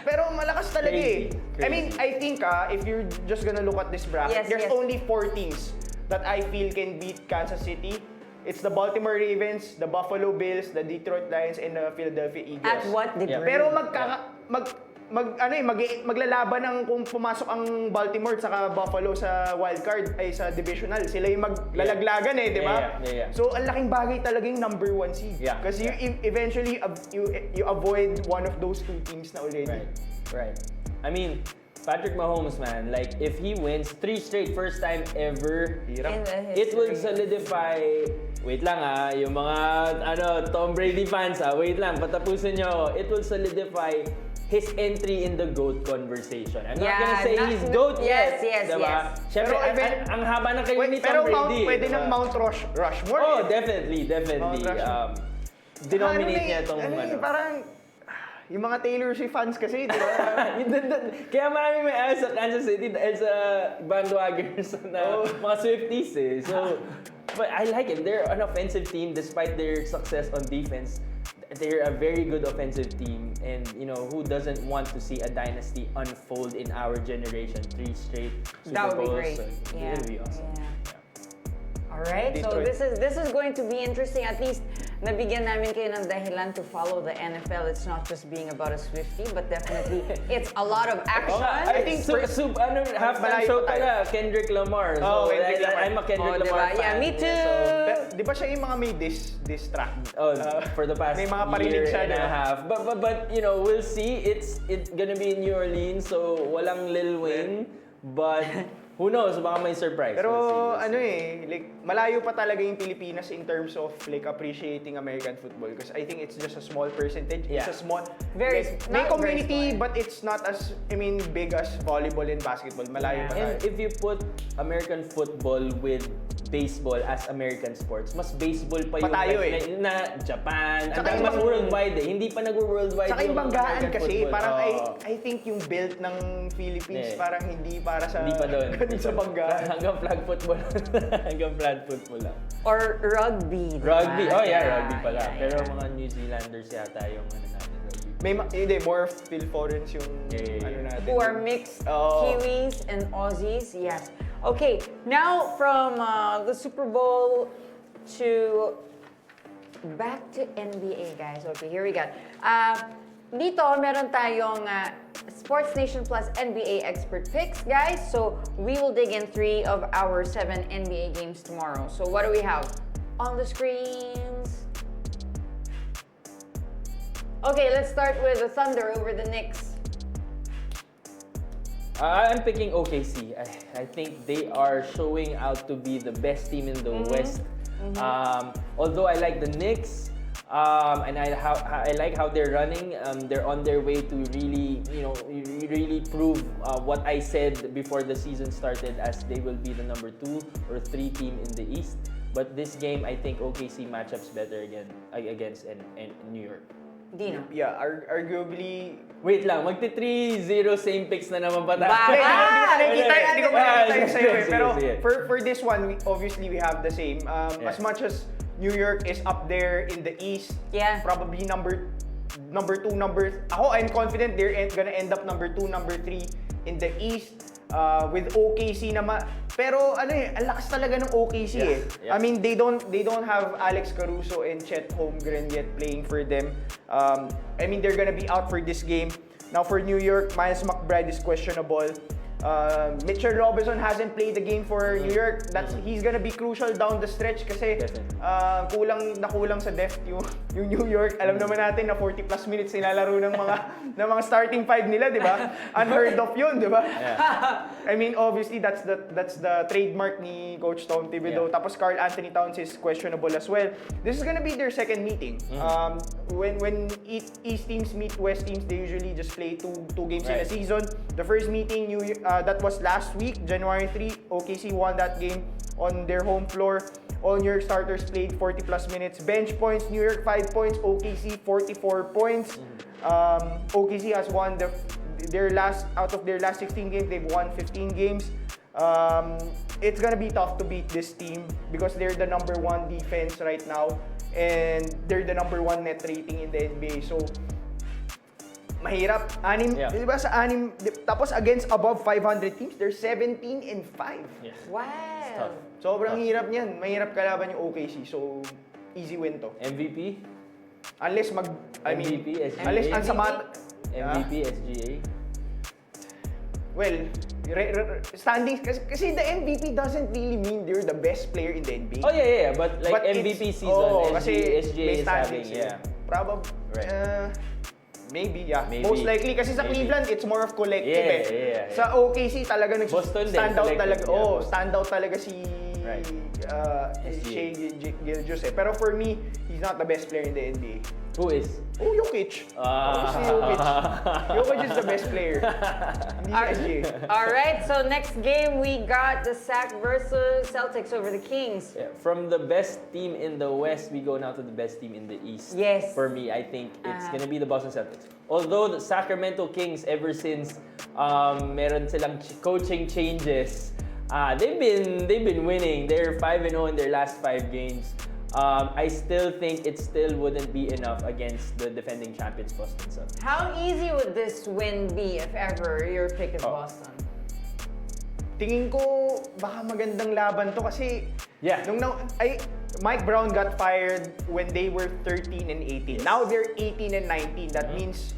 pero malakas talaga eh. I mean, I think if you're just gonna look at this bracket, there's only 4 teams that I feel can beat Kansas City. It's the Baltimore Ravens, the Buffalo Bills, the Detroit Lions, and the Philadelphia Eagles. At what degree? Pero maglalaban ng kung pumasok ang Baltimore at Buffalo sa wild card ay sa divisional. Sila yung maglalaglagan di ba? So ang laking bagay talaga yung number 1 seed. Because you eventually you avoid one of those 2 teams na already. Right. I mean, Patrick Mahomes, man, like if he wins 3 straight, first time ever, it will solidify. Wait lang yung mga Tom Brady fans wait lang, patapusin nyo. It will solidify his entry in the GOAT conversation. I'm not gonna say he's GOAT yet. Diba? Siyempre, ang haba ng kayo ni Tom Brady. Pwede ng Mount Rushmore. Oh, definitely. Denominate niya itong parang yung mga Taylor Swift fans kasi, di ba? Kaya marami may ayaw sa Kansas City dahil sa bandwagons na mga Swifties eh. So, but I like it. They're an offensive team despite their success on defense. They're a very good offensive team, and who doesn't want to see a dynasty unfold in our generation? 3 straight Super Bowls. That would be great. It'll be awesome. All right, so this is going to be interesting. At least nabigyan namin kayo ng dahilan to follow the NFL. It's not just being about a Swiftie, but definitely it's a lot of action. I think halftime show pala, Kendrick Lamar. So I'm a Kendrick Lamar fan. Yeah, me too. So, di ba siya yung mga may diss track? For the past may mga parinig year siya, and a half. But we'll see. It's gonna be in New Orleans, so walang Lil Wayne. But who knows, baka may surprise. Pero malayo pa talaga yung Pilipinas in terms of appreciating American football, because I think it's just a small percentage. It's a small, may community, but it's not as big as volleyball and basketball. Malayo pa tayo. And if you put American football with baseball as American sports, mas baseball pa yung Patayo na Japan. Ang mas worldwide hindi pa nag-worldwide yung banggaan kasi football. parang I think yung build ng Philippines parang hindi para sa hindi pa doon. sa banggaan. Hanggang flag football. Hanggang flag football lang. Or rugby. Rugby. Oh yeah, rugby pala. Pero mga New Zealanders yata yung natin rugby. More Phil Foreigns yung natin. Who are mixed Kiwis and Aussies. Yes. Okay, now from the Super Bowl to back to NBA, guys. Okay, here we go. Dito, meron tayong SPNation Plus NBA expert picks, guys. So, we will dig in 3 of our 7 NBA games tomorrow. So, what do we have? on the screens. Okay, let's start with the Thunder over the Knicks. I'm picking OKC. I think they are showing out to be the best team in the West. Although I like the Knicks, and I like how they're running. They're on their way to really, really prove what I said before the season started, as they will be the number 2 or 3 team in the East. But this game, I think OKC matchups better against New York. Dino. Yeah, arguably... Wait lang, magti-3-0 same picks na naman ba tayo? Hindi ko makikita yung sa'yo eh. Sige, Pero sige. for this one, obviously we have the same. As much as New York is up there in the East, Yeah. probably number 2, ako, I'm confident they're gonna end up number 2, number 3 in the East. With OKC naman. Pero ang lakas talaga ng OKC eh. Yeah. I mean, they don't have Alex Caruso and Chet Holmgren yet playing for them. I mean, they're gonna be out for this game. Now for New York, Miles McBride is questionable. Mitchell Robinson hasn't played the game for New York. He's gonna be crucial down the stretch kasi kulang sa depth yung New York. Alam naman natin na 40 plus minutes nilalaro ng mga starting 5 nila, di ba? Unheard of yun, di ba? Yeah. I mean, obviously that's the trademark ni Coach Tom Thibodeau. Yeah. Tapos Karl Anthony Towns is questionable as well. This is gonna be their second meeting. When East teams meet West teams, they usually just play two games in a season. The first meeting, that was last week, January 3. OKC won that game on their home floor. All New York starters played 40 plus minutes. Bench points, New York 5 points, OKC 44 points. OKC has won out of their last 16 games, they've won 15 games. It's gonna be tough to beat this team because they're the number 1 defense right now and they're the number 1 net rating in the NBA. So mahirap. Di ba sa 6, tapos against above 500 teams, they're 17-5. Yeah. Wow. Tough. Sobrang hirap niyan. Mahirap kalaban yung OKC. So, easy win to. MVP? Unless MVP, SGA? unless ang sama... MVP, SGA? Well, standings, kasi the MVP doesn't really mean they're the best player in the NBA. Oh yeah. But like MVP season, kasi SGA may is having, standings. Probably, Right. maybe, yeah. Maybe. Most likely, kasi sa Maybe. Cleveland, it's more of collective Yeah. Sa OKC talaga Boston din, stand out collective, talaga. yeah. Stand out talaga si Right. Shea Gilgeous eh. Pero for me, he's not the best player in the NBA. Who is? Jokic. Obviously, Jokic. Jokic is the best player. Hindi si SGA. Alright, so next game we got the Sac versus Celtics over the Kings. Yeah, from the best team in the West, we go now to the best team in the East. Yes. For me, I think it's gonna be the Boston Celtics. Although the Sacramento Kings, ever since meron silang coaching changes, they've been winning. They're 5-0 in their last 5 games. I still think it still wouldn't be enough against the defending champions Boston Celtics. How easy would this win be if ever your pick is Boston? Tingin ko, baka magandang laban to kasi Yeah. Mike Brown got fired when they were 13 and 18. Now they're 18 and 19. That means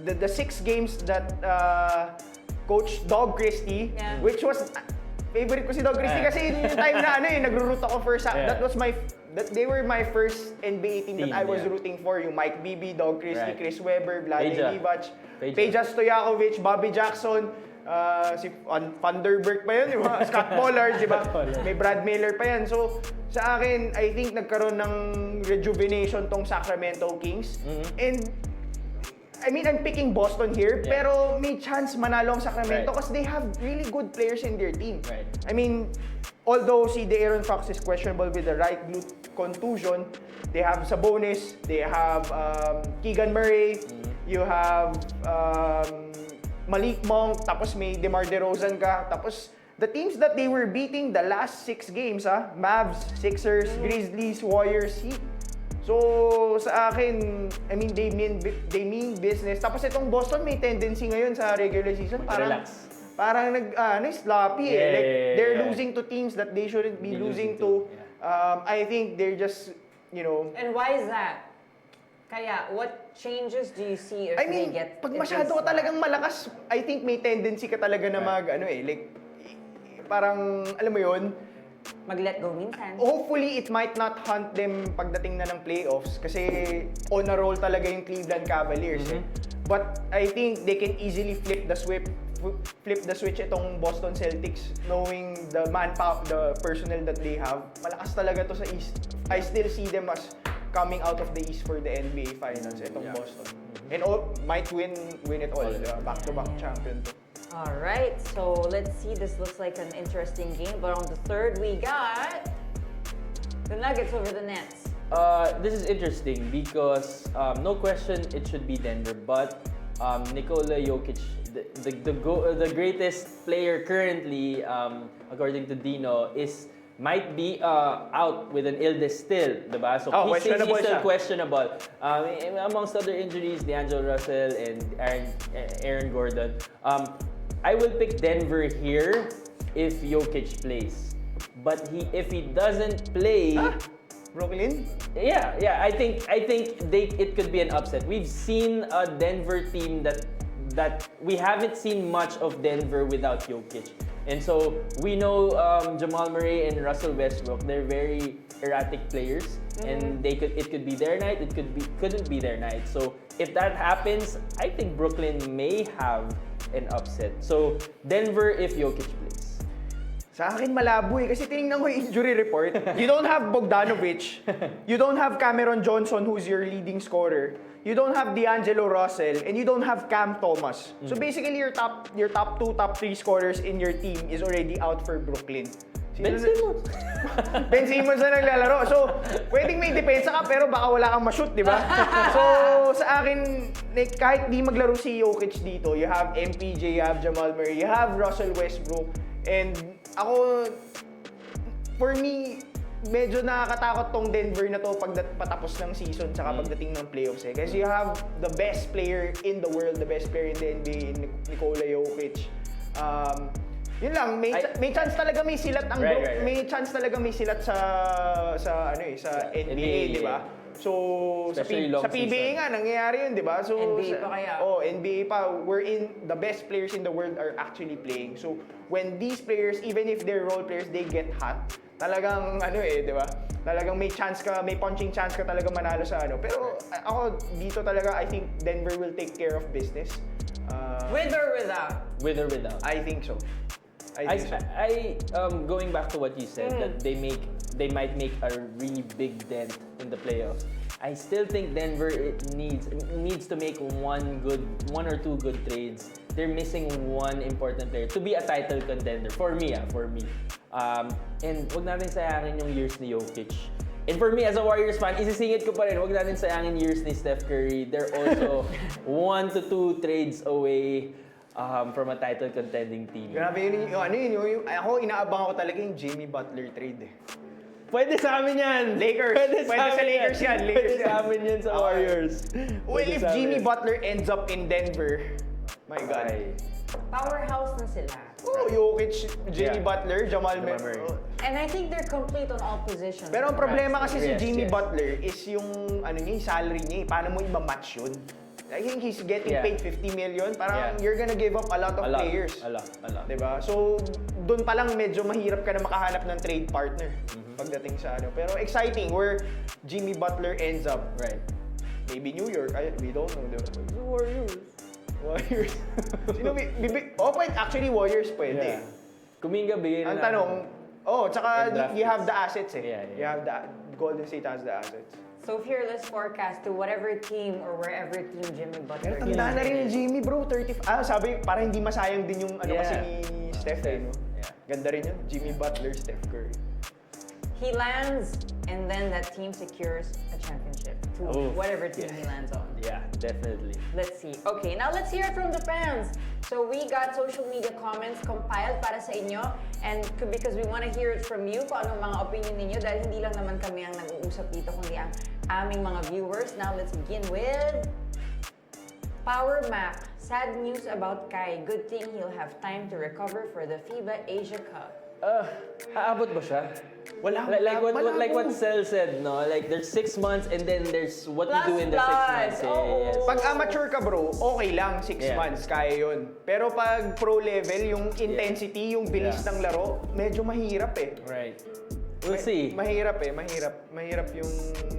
the 6 games that Coach Dog Christie, which was favorite ko si Dog Christie kasi yung time na nagro-root ako for they were my first NBA team that I was rooting for. Yung Mike Bibby, Dog Christie, Right. Chris Webber, Vlade Divac, Peja Stojakovic, Bobby Jackson, si Vanderbilt pa yun, Scott Pollard, di ba? May Brad Miller pa yan. So, sa akin, I think nagkaroon ng rejuvenation tong Sacramento Kings. And, I mean, I'm picking Boston here, pero may chance manalo ang Sacramento because they have really good players in their team. Right. I mean, although si De'Aaron Fox is questionable with the right glute contusion, they have Sabonis, they have Keegan Murray, you have Malik Monk, tapos may DeMar DeRozan ka, tapos the teams that they were beating the last 6 games, Mavs, Sixers, Grizzlies, Warriors, Heat. So, sa akin, I mean, they mean business. Tapos itong Boston may tendency ngayon sa regular season, parang sloppy eh. Like, they're losing to teams that they shouldn't be losing to. I think they're just, And why is that? Kaya, what changes do you see if they get... pag masyado ka talagang malakas, I think may tendency ka talaga na parang, alam mo yun, mag-let go minsan. Hopefully, it might not hunt them pagdating na ng playoffs kasi on a roll talaga yung Cleveland Cavaliers. But I think they can easily flip the switch itong Boston Celtics knowing the manpower, the personnel that they have. Malakas talaga to sa East. I still see them as coming out of the East for the NBA Finals itong Boston. And might win it all. Back-to-back champion to. All right, so let's see. This looks like an interesting game. But on the third, we got the Nuggets over the Nets. This is interesting because no question it should be Denver, but Nikola Jokic, the greatest player currently, according to Dino, might be out with an illness still, diba? So he's still questionable. Amongst other injuries, D'Angelo Russell and Aaron Gordon. I will pick Denver here if Jokic plays. But if he doesn't play, Brooklyn? yeah, I think it could be an upset. We've seen a Denver team that we haven't seen much of Denver without Jokic. And so we know Jamal Murray and Russell Westbrook, they're very erratic players, and it could be their night, couldn't be their night. So if that happens, I think Brooklyn may have an upset. So Denver if Jokic plays. Sa akin malabo kasi tinignan ko yung injury report. You don't have Bogdanovic. You don't have Cameron Johnson who's your leading scorer. You don't have D'Angelo Russell and you don't have Cam Thomas. So basically your top 2, top 3 scorers in your team is already out for Brooklyn. Ben Simmons. Ben Simmons na naglalaro. So, pwedeng may depensa ka pero baka wala kang ma-shoot, di ba? So, sa akin, kahit di maglaro si Jokic dito, you have MPJ, you have Jamal Murray, you have Russell Westbrook. And ako, for me, medyo nakakatakot tong Denver na to pag patapos ng season tsaka pagdating ng playoffs eh. Kasi you have the best player in the world, the best player in the NBA, Nikola Jokic. Yun lang, may chance talaga may silat ang right. may chance talaga may silat sa NBA, di ba? So sa PBA nga nangyayari yun, di ba? So NBA pa kaya? NBA pa, wherein the best players in the world are actually playing. So when these players, even if they're role players, they get hot. Talagang di ba? Talagang may chance ka, may punching chance ka talaga manalo sa Pero ako dito talaga, I think Denver will take care of business. With or without? With or without? I think so. Going back to what you said, that they might make a really big dent in the playoffs. I still think Denver needs to make one or two good trades. They're missing one important player to be a title contender for me. And wag natin sayangin yung years ni Jokic. And for me as a Warriors fan, isisingit ko pa rin, wag natin sayangin years ni Steph Curry. They're also 1 to 2 trades away from a title contending team. Grabe yun, ako inaabang ako talaga yung Jimmy Butler trade eh. Pwede sa amin yan! Lakers! Pwede sa Lakers yan! Pwede sa amin yan sa Warriors. Well, if Jimmy Butler ends up in Denver, my God. Powerhouse na sila. Jokic, Jimmy Butler, Jamal Murray. And I think they're complete on all positions. Pero ang problema kasi si Yes, Jimmy yes. Butler is yung yung salary niya eh. Paano mo i-match yun? I think he's getting paid 50 million. Parang you're gonna give up a lot of players. A lot. Diba? So, doon pa lang medyo mahirap ka na makahanap ng trade partner pagdating sa Pero exciting where Jimmy Butler ends up. Right. Maybe New York. We don't know. Diba? Warriors. Sino actually Warriors pwede. Kuminga bigyan Ang na. tanong, tsaka you have the assets eh. Yeah. You have Golden State has the assets. So fearless forecast to whatever team or wherever team Jimmy Butler Pero tanda na rin ni Jimmy, bro. 30. Sabi, para hindi masayang din yung kasi ni Steph eh, no? Yeah. Ganda rin yun. Jimmy Butler, Steph Curry. He lands and then that team secures a championship to whatever team he lands on. Yeah, definitely. Let's see. Okay, now let's hear it from the fans. So we got social media comments compiled para sa inyo and because we want to hear it from you kung anong mga opinion ninyo dahil hindi lang naman kami ang nag-uusap dito kundi ang aming mga viewers. Now let's begin with Power Mac. Sad news about Kai. Good thing he'll have time to recover for the FIBA Asia Cup. Aabot ba siya? Wala. Like what Sel said, no? Like there's 6 months and then there's what you do in the 6 months. Oo. Yes. Pag amateur ka bro, okay lang, 6 Yeah. months, kaya yun. Pero pag pro level, yung intensity, yung bilis Yeah. ng laro, medyo mahirap eh. Right. We'll see. Mahirap eh, mahirap yung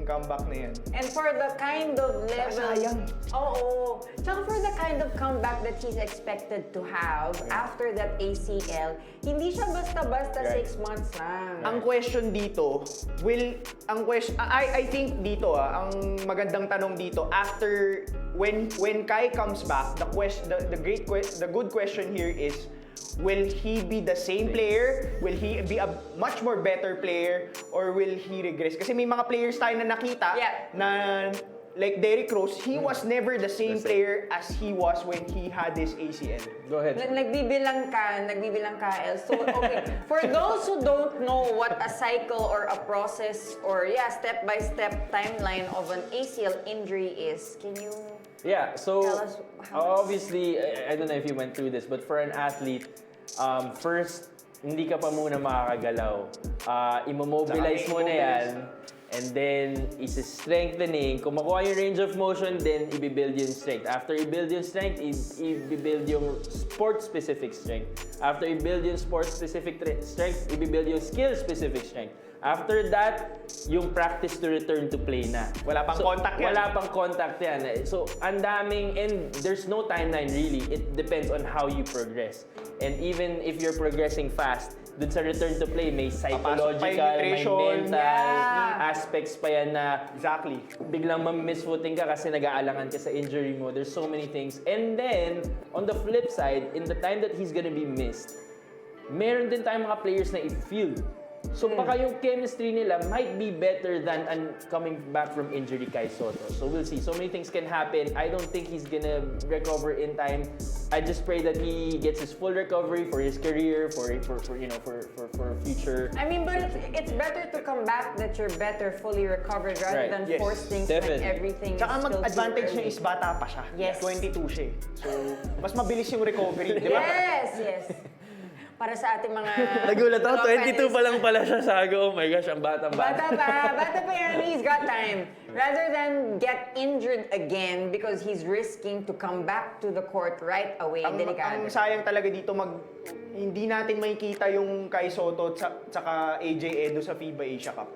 comeback na yan. And for the kind of level... Sayang. Oo. Tsaka for the kind of comeback that he's expected to have after that ACL, hindi siya basta-basta Right. 6 months lang. Ang question dito, I think dito ang magandang tanong dito, after, when Kai comes back, the good question here is, will he be the same player? Will he be a much more better player? Or will he regress? Kasi may mga players tayo na nakita Yeah. na like Derrick Rose, he was never the same player as he was when he had his ACL. Go ahead. Nagbibilang ka, El. So, okay. For those who don't know what a cycle or a process or, step-by-step timeline of an ACL injury is, can you... Yeah, so Tell us how obviously, I don't know if you went through this, but for an athlete, first, hindi ka pa muna makakagalaw. Imomobilize mo na yan, and then isa-strengthening. Kung makuha yung range of motion, then i-build yung strength. After i-build yung strength, i-build yung sport-specific strength. After i-build yung sport-specific strength, i-build yung skill-specific strength. After that, yung practice to return to play na. Wala pang contact yan. Wala pang contact yan. So, ang daming, and there's no timeline really. It depends on how you progress. And even if you're progressing fast, dun sa return to play, may psychological, may nutrition, mental aspects pa yan na Exactly. biglang ma-miss footing ka kasi nag-aalangan ka sa injury mo. There's so many things. And then, on the flip side, in the time that he's gonna be missed, meron din tayong mga players na i-feel. So baka yung chemistry nila might be better than coming back from injury Kai Soto. So we'll see. So many things can happen. I don't think he's gonna recover in time. I just pray that he gets his full recovery for his career, for future. I mean, but it's better to come back that you're better fully recovered rather Right. than Yes. force things Definitely. when everything Tsaka is still advantage too niya early. is bata pa siya. Yes. 22 siya eh. So, mas mabilis yung recovery, di ba? Yes. Para sa ating mga... Nagulat ako, fellow 22 pa lang pala siya, sago. Oh my gosh, ang bata-bata. Bata pa yan, he's got time. Rather than get injured again because he's risking to come back to the court right away. Ang Delikado. sayang talaga dito hindi natin makikita yung Kai Soto tsaka AJ Edo sa FIBA Asia Cup.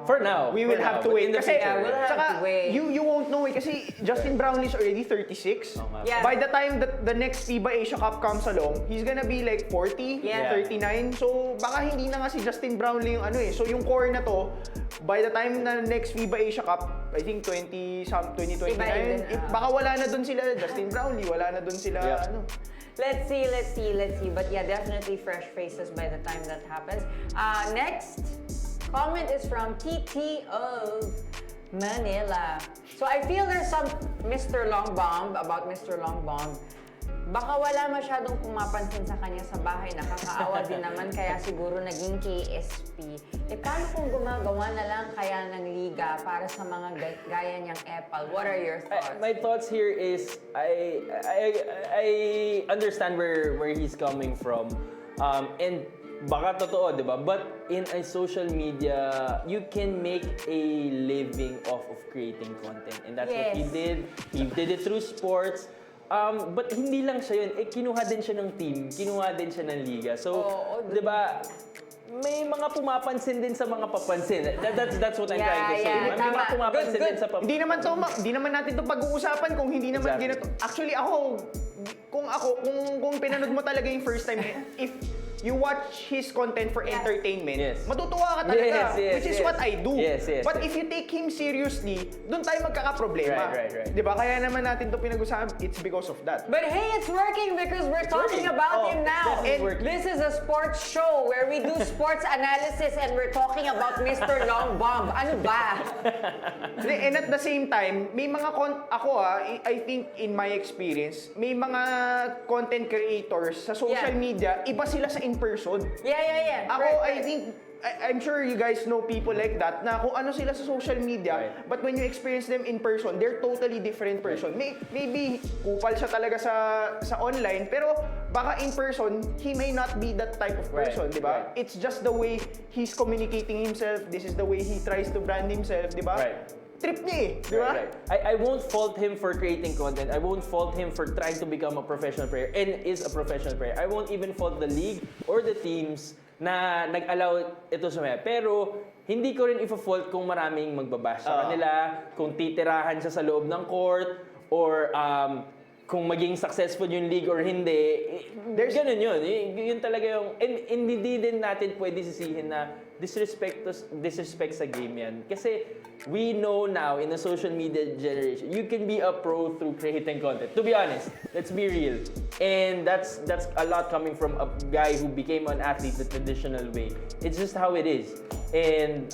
For now. We will for have now, to but wait. in the Kasi, future, we'll have tsaka, to wait. you won't know eh. Kasi Justin Brownlee is already 36. Oo nga. Yeah. By the time that the next FIBA Asia Cup comes along, he's gonna be like 40, Yeah. 39. So, baka hindi na nga si Justin Brownlee yung ano eh. So, yung core na to, by the time na next FIBA Asia Cup, I think 2029, Iba din, baka wala na dun sila Justin Brownlee, wala na dun sila Yeah. ano. Let's see. But yeah, definitely fresh faces by the time that happens. Next comment is from TT of Manila. So I feel there's some Mr. Long Bomb about Mr. Long Bomb. Baka wala masyadong pumapansin sa kanya sa bahay. Nakakaawa din naman kaya siguro naging KSP. Paano kung gumagawa na lang kaya ng liga para sa mga gaya niyang Epal? What are your thoughts? My thoughts here is I understand where he's coming from, and baka totoo, di ba? But in a social media, you can make a living off of creating content, and that's what he Yes. did. He did it through sports. But hindi lang siya yun. Kinuha din siya ng team. Kinuha din siya ng liga. So, di ba, may mga pumapansin din sa mga papansin. That's what I'm trying to say. May Tama. mga pumapansin Good. din sa papansin. Hindi naman natin 'to pag-uusapan kung hindi naman Exactly. ginato. Actually kung pinanood mo talaga yung first time, if you watch his content for entertainment, Yes. matutuwa ka talaga, Yes, which is yes. what I do. Yes. But if you take him seriously, doon tayo magkakaproblema. Right. 'Di ba? Kaya naman natin 'to pinag-usapan, it's because of that. But hey, it's working because we're talking working. about Oh, him now. definitely And working. this is a sports show where we do sports analysis and we're talking about Mr. Long Bomb. Ano ba? And at the same time, may mga I think in my experience, may mga content creators sa social Yeah. media, iba sila sa in person. Yeah. Ako, Right. I think, I'm sure you guys know people like that na kung ano sila sa social media, Right. but when you experience them in person, they're totally different person. Maybe kupal siya talaga sa online, pero baka in person, he may not be that type of person, Right, di ba? right. It's just the way he's communicating himself. This is the way he tries to brand himself, di ba? Right. Trip niya eh, di ba? Right. I won't fault him for creating content. I won't fault him for trying to become a professional player and is a professional player. I won't even fault the league or the teams na nag-allow ito sa mga. Pero hindi ko rin i-fault kung maraming magbabash sa kanila, kung titirahan siya sa loob ng court, or kung maging successful yung league or hindi. There's ganun yun. Yun talaga yung... And hindi din natin pwede sisihin na disrespect sa game yan. Kasi we know now in the social media generation, you can be a pro through creating content. To be honest, let's be real. And that's a lot coming from a guy who became an athlete the traditional way. It's just how it is. And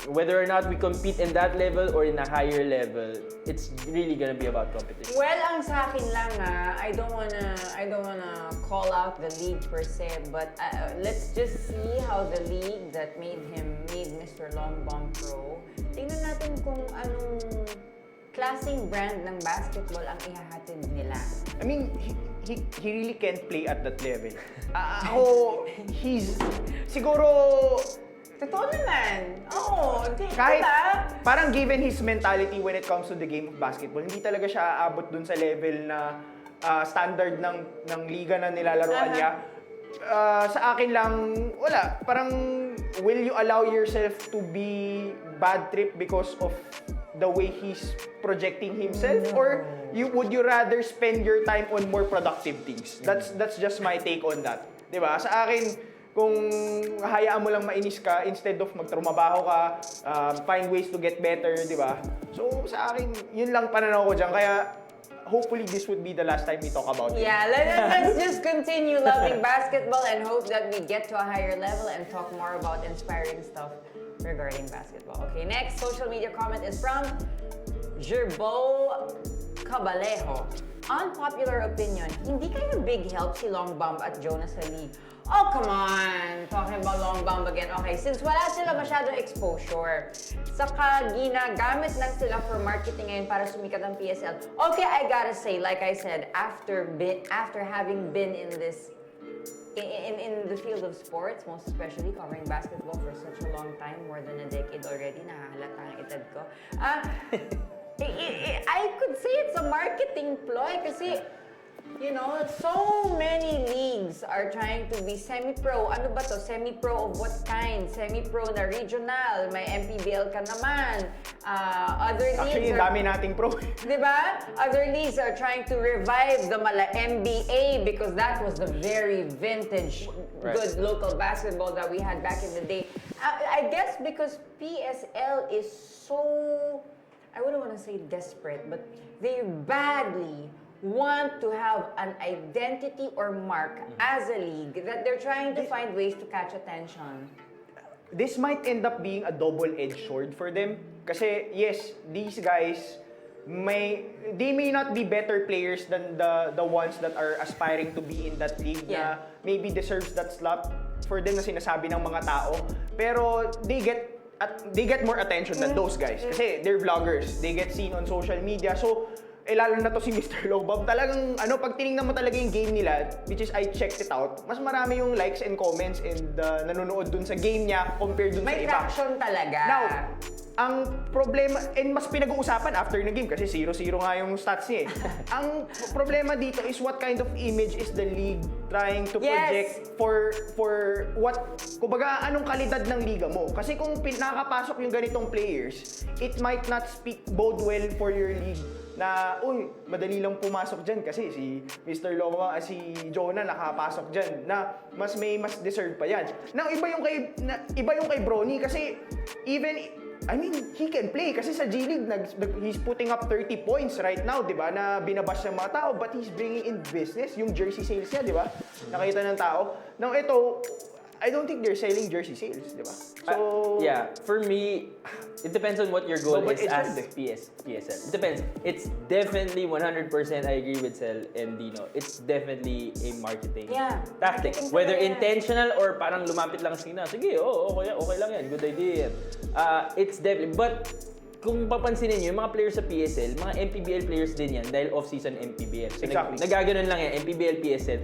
whether or not we compete in that level or in a higher level, it's really gonna be about competition. Well, ang sa akin lang I don't wanna call out the league per se, but let's just see how the league that made Mr. Long Bomb pro. Tingnan natin kung anong klaseng brand ng basketball ang ihahatid nila. I mean, he really can't play at that level. Siguro, Totoo naman. Oo, kahit diba? parang given his mentality when it comes to the game of basketball, hindi talaga siya aabot dun sa level na standard ng liga na nilalaroan niya. Sa akin lang, wala. Parang, will you allow yourself to be bad trip because of the way he's projecting himself? Or would you rather spend your time on more productive things? That's just my take on that. Diba? Sa akin, kung hayaan mo lang mainis ka instead of magtrabaho ka, find ways to get better, di ba? So, sa akin, yun lang pananaw ko dyan. Kaya, hopefully, this would be the last time we talk about it. Yeah, let's just continue loving basketball and hope that we get to a higher level and talk more about inspiring stuff regarding basketball. Okay, next social media comment is from Gerbo Cabalejo. Unpopular opinion, hindi kayo big help si Long Bomb at Jonas sa league. Oh, come on! Talking about Long Bomb again. Okay, since wala sila masyadong exposure, saka ginagamit lang sila for marketing ngayon para sumikat ang PSL. Okay, I gotta say, like I said, after having been in this in the field of sports, most especially covering basketball for such a long time, more than a decade already, nakahalata ang edad ko. I could say it's a marketing ploy kasi, you know, so many leagues are trying to be semi-pro. Ano ba to? Semi-pro of what kind? Semi-pro na regional. May MPBL ka naman. Other leagues Actually, ang dami nating pro. Diba? Other leagues are trying to revive the NBA because that was the very vintage, good local basketball that we had back in the day. I guess because PSL is so, I wouldn't want to say desperate, but they badly want to have an identity or mark as a league that they're trying to find ways to catch attention. This might end up being a double-edged sword for them. Kasi, yes, these guys, they may not be better players than the ones that are aspiring to be in that league na maybe deserves that slot for them na sinasabi ng mga tao. Pero they get more attention than those guys. Kasi they're vloggers. They get seen on social media. So, lalo na to si Mr. Lobab, talagang, pag tinignan mo talaga yung game nila, which is I checked it out, mas marami yung likes and comments and nanonood dun sa game niya compared dun sa May iba. traction talaga. Now, ang problema, and mas pinag-uusapan after the game kasi 0-0 nga yung stats niya eh. Ang problema dito is what kind of image is the league trying to project for what, kumbaga, anong kalidad ng liga mo. Kasi kung nakakapasok yung ganitong players, it might not bode well for your league na, madali lang pumasok dyan kasi si Mr. Loma, si Jonah nakapasok dyan na mas deserve pa yan. Now, iba yung kay Bronny kasi he can play kasi sa G League he's putting up 30 points right now, 'di ba? Na binabash ng mga tao, but he's bringing in business, yung jersey sales niya, 'di ba? Nakita ng tao. Now ito, I don't think they're selling jersey sales, 'di ba? So yeah, for me, it depends on what your goal is as PSL. It depends. It's definitely 100%. I agree with Sel and Dino. It's definitely a marketing tactic. Whether intentional or parang lumapit lang sila. Sige, okay lang yan. Good idea yan. It's definitely. But kung papansinin nyo, yung mga players sa PSL, mga MPBL players din yan dahil off-season MPBL. So, Exactly. nagaganon lang yan, MPBL, PSL.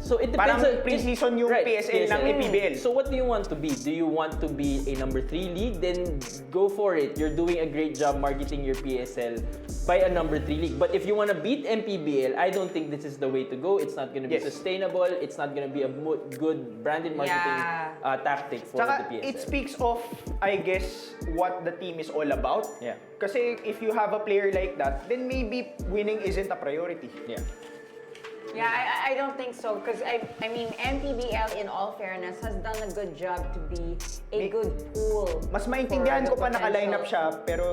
So, it depends Parang pre-season yung PSL ng MPBL. So, what do you want to be? Do you want to be a number 3 league? Then, go for it. You're doing a great job marketing your PSL by a number 3 league. But if you want to beat MPBL, I don't think this is the way to go. It's not going to be sustainable. It's not going to be a good branded marketing tactic for the PSL. It speaks of, I guess, what the team is all about. Yeah. Kasi if you have a player like that, then maybe winning isn't a priority. Yeah. Yeah, I don't think so because I mean MPBL in all fairness has done a good job to be a good pool. Mas maintindihan for ko pa the naka-line up potential. siya pero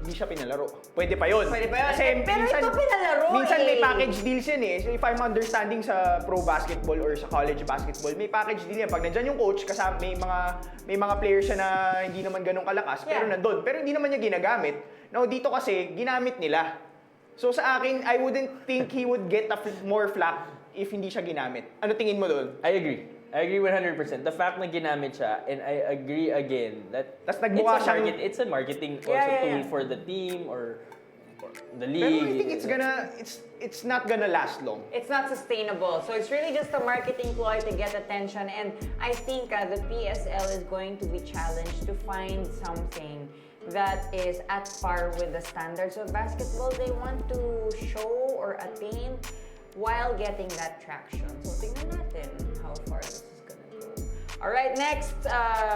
hindi siya pinalaro. Pwede pa yun. Pwede pa yun. Kasi Pero ito pinalaro minsan may eh. package deals yan eh. So if I'm understanding sa pro basketball or sa college basketball, may package deal yan. Pag nandyan yung coach, kasama may mga players siya na hindi naman ganun kalakas, pero nandun. Pero hindi naman niya ginagamit. Now dito kasi, ginamit nila. So sa akin, I wouldn't think he would get more flack if hindi siya ginamit. Ano tingin mo doon? I agree 100%. The fact na ginamit siya, and I agree again that Tas nagmukha siyang... it's a marketing also tool for the team or the Pero league. I think it's not gonna last long. It's not sustainable. So it's really just a marketing ploy to get attention. And I think the PSL is going to be challenged to find something that is at par with the standards of basketball they want to show or attain while getting that traction. So tingnan natin how far this is gonna go. Alright, next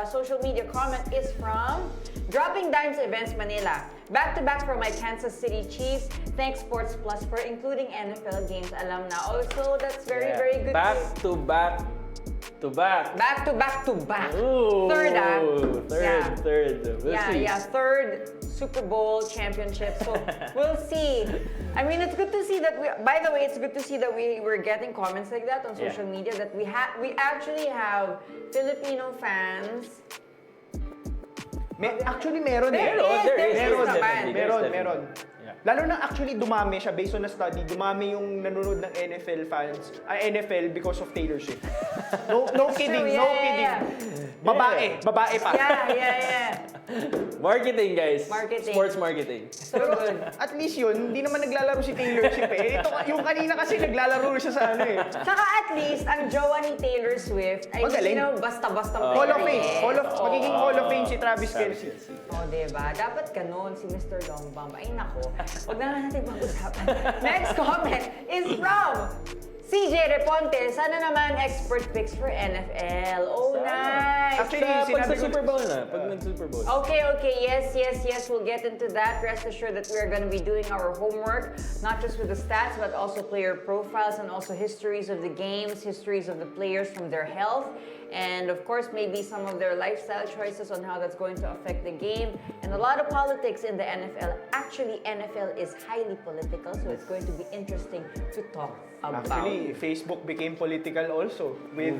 social media comment is from Dropping Dimes Events Manila. Back-to-back for my Kansas City Chiefs. Thanks Sports Plus for including NFL games. Alam na. Also, that's very, very good. Back to back. Back to back to back. Ooh, Third, third. We'll see. Third Super Bowl championship. So we'll see. I mean, it's good to see that by the way, it's good to see that we're getting comments like that on social media, that we actually have Filipino fans. Actually, meron There eh. is naman. Meron. Lalo na actually dumami siya based on a study, dumami yung nanonood ng NFL fans, NFL because of Taylor Swift. No kidding, true, no kidding. Babae pa. Yeah. Marketing, guys. Marketing. Sports marketing. So Pero good. at least yun, hindi naman naglalaro si Taylor Swift eh. Ito, yung kanina kasi naglalaro siya sa ano eh. Saka at least, ang jowa ni Taylor Swift ay Magaling. basta-basta Hall of Fame. Magiging Hall of Fame si Travis Kelce. Oh, diba? Dapat ganun si Mr. Longbomb. Ay, nako. Huwag na natin pag-usapan. Next comment is from CJ Reponte. Sana naman expert picks for NFL. Oh, nice. Actually, Pag sa sinabi ko- Super Bowl na. Pag nag-Super Bowl. Okay. Yes. We'll get into that. Rest assured that we are going to be doing our homework, not just with the stats, but also player profiles and also histories of the games, histories of the players from their health, and of course, maybe some of their lifestyle choices on how that's going to affect the game, and a lot of politics in the NFL. Actually, NFL is highly political, so it's going to be interesting to talk about. Actually, Facebook became political also with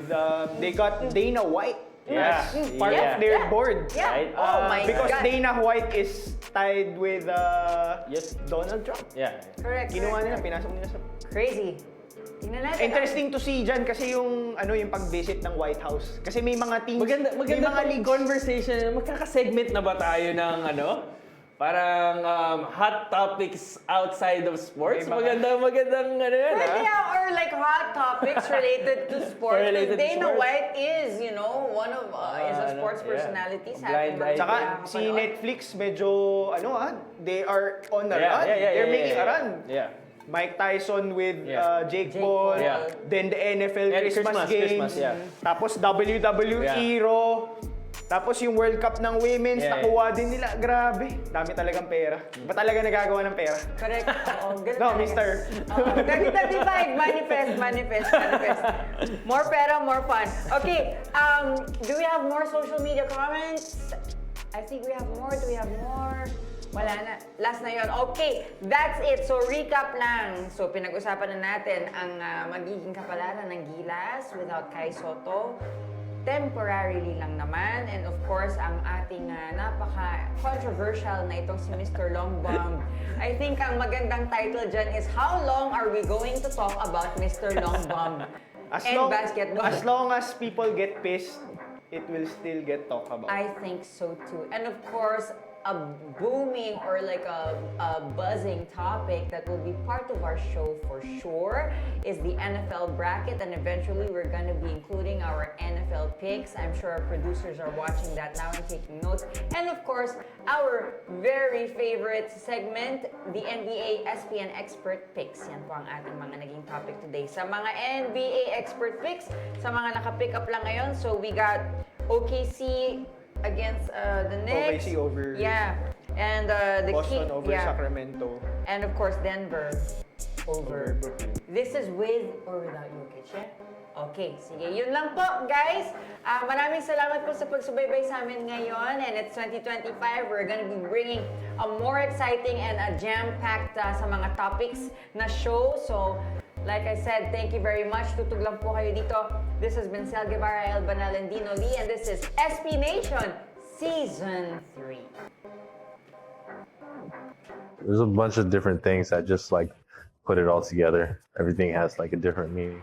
they got Dana White as part of their board. Yeah. Right? Oh my Because God. Dana White is tied with Donald Trump. Yeah. Correct. Ginawa nila, pinasok nila sa... Crazy. Tingnan natin. Interesting to see dyan kasi yung pag-visit ng White House. Kasi may mga teams, Maganda may mga leagues. conversation. Magkaka-segment na ba tayo ng parang hot topics outside of sports? May mga- Magandang yan, Pwede or like hot topics related to sports. Related to Dana sports. White is, one of is a sports yeah. personality. Blind eye. Tsaka Yeah, si kapanood. Netflix medyo they are on a run. Yeah, They're making a run. Yeah. Mike Tyson with Jake Jake Paul, Paul. Yeah. then the NFL Yeah, Christmas games, Christmas, yeah. tapos WWE Raw, tapos yung World Cup ng women's, Yeah, nakuha din nila. Grabe, dami talagang pera. Ba talaga nagagawa ng pera? Correct. Oo, ganun No, talaga. mister. 30-35, manifest. More pera, more fun. Okay, do we have more social media comments? I think we have more. Do we have more? Wala na. Last na yon. Okay, that's it. So, recap lang. So, pinag-usapan na natin ang magiging kapalaran ng Gilas without Kai Soto. Temporarily lang naman. And of course, ang ating napaka-controversial na itong si Mr. Longbomb. I think ang magandang title dyan is How long are we going to talk about Mr. Longbomb and basketball? As long as people get pissed, it will still get talked about. I think so too. And of course, a booming or like a buzzing topic that will be part of our show for sure is the NFL bracket, and eventually we're going to be including our NFL picks. I'm sure our producers are watching that now and taking notes. And of course, our very favorite segment, the NBA SPN Expert Picks. Yan po ang ating mga naging topic today. Sa mga NBA Expert Picks, sa mga naka-pick up lang ngayon, so we got OKC against the Knicks. OKC over And the Boston over yeah. Sacramento. And of course, Denver over Brooklyn. This is with or without Jokic, yeah? Okay, sige. Yun lang po, guys. Maraming salamat po sa pagsubaybay sa amin ngayon. And it's 2025. We're gonna be bringing a more exciting and a jam-packed sa mga topics na show. So, like I said, thank you very much. Tutug lang po kayo dito. This has been Sel Guevara, El Banal, and Dino Lee. And this is SPNation Season 3. There's a bunch of different things that just like put it all together. Everything has like a different meaning.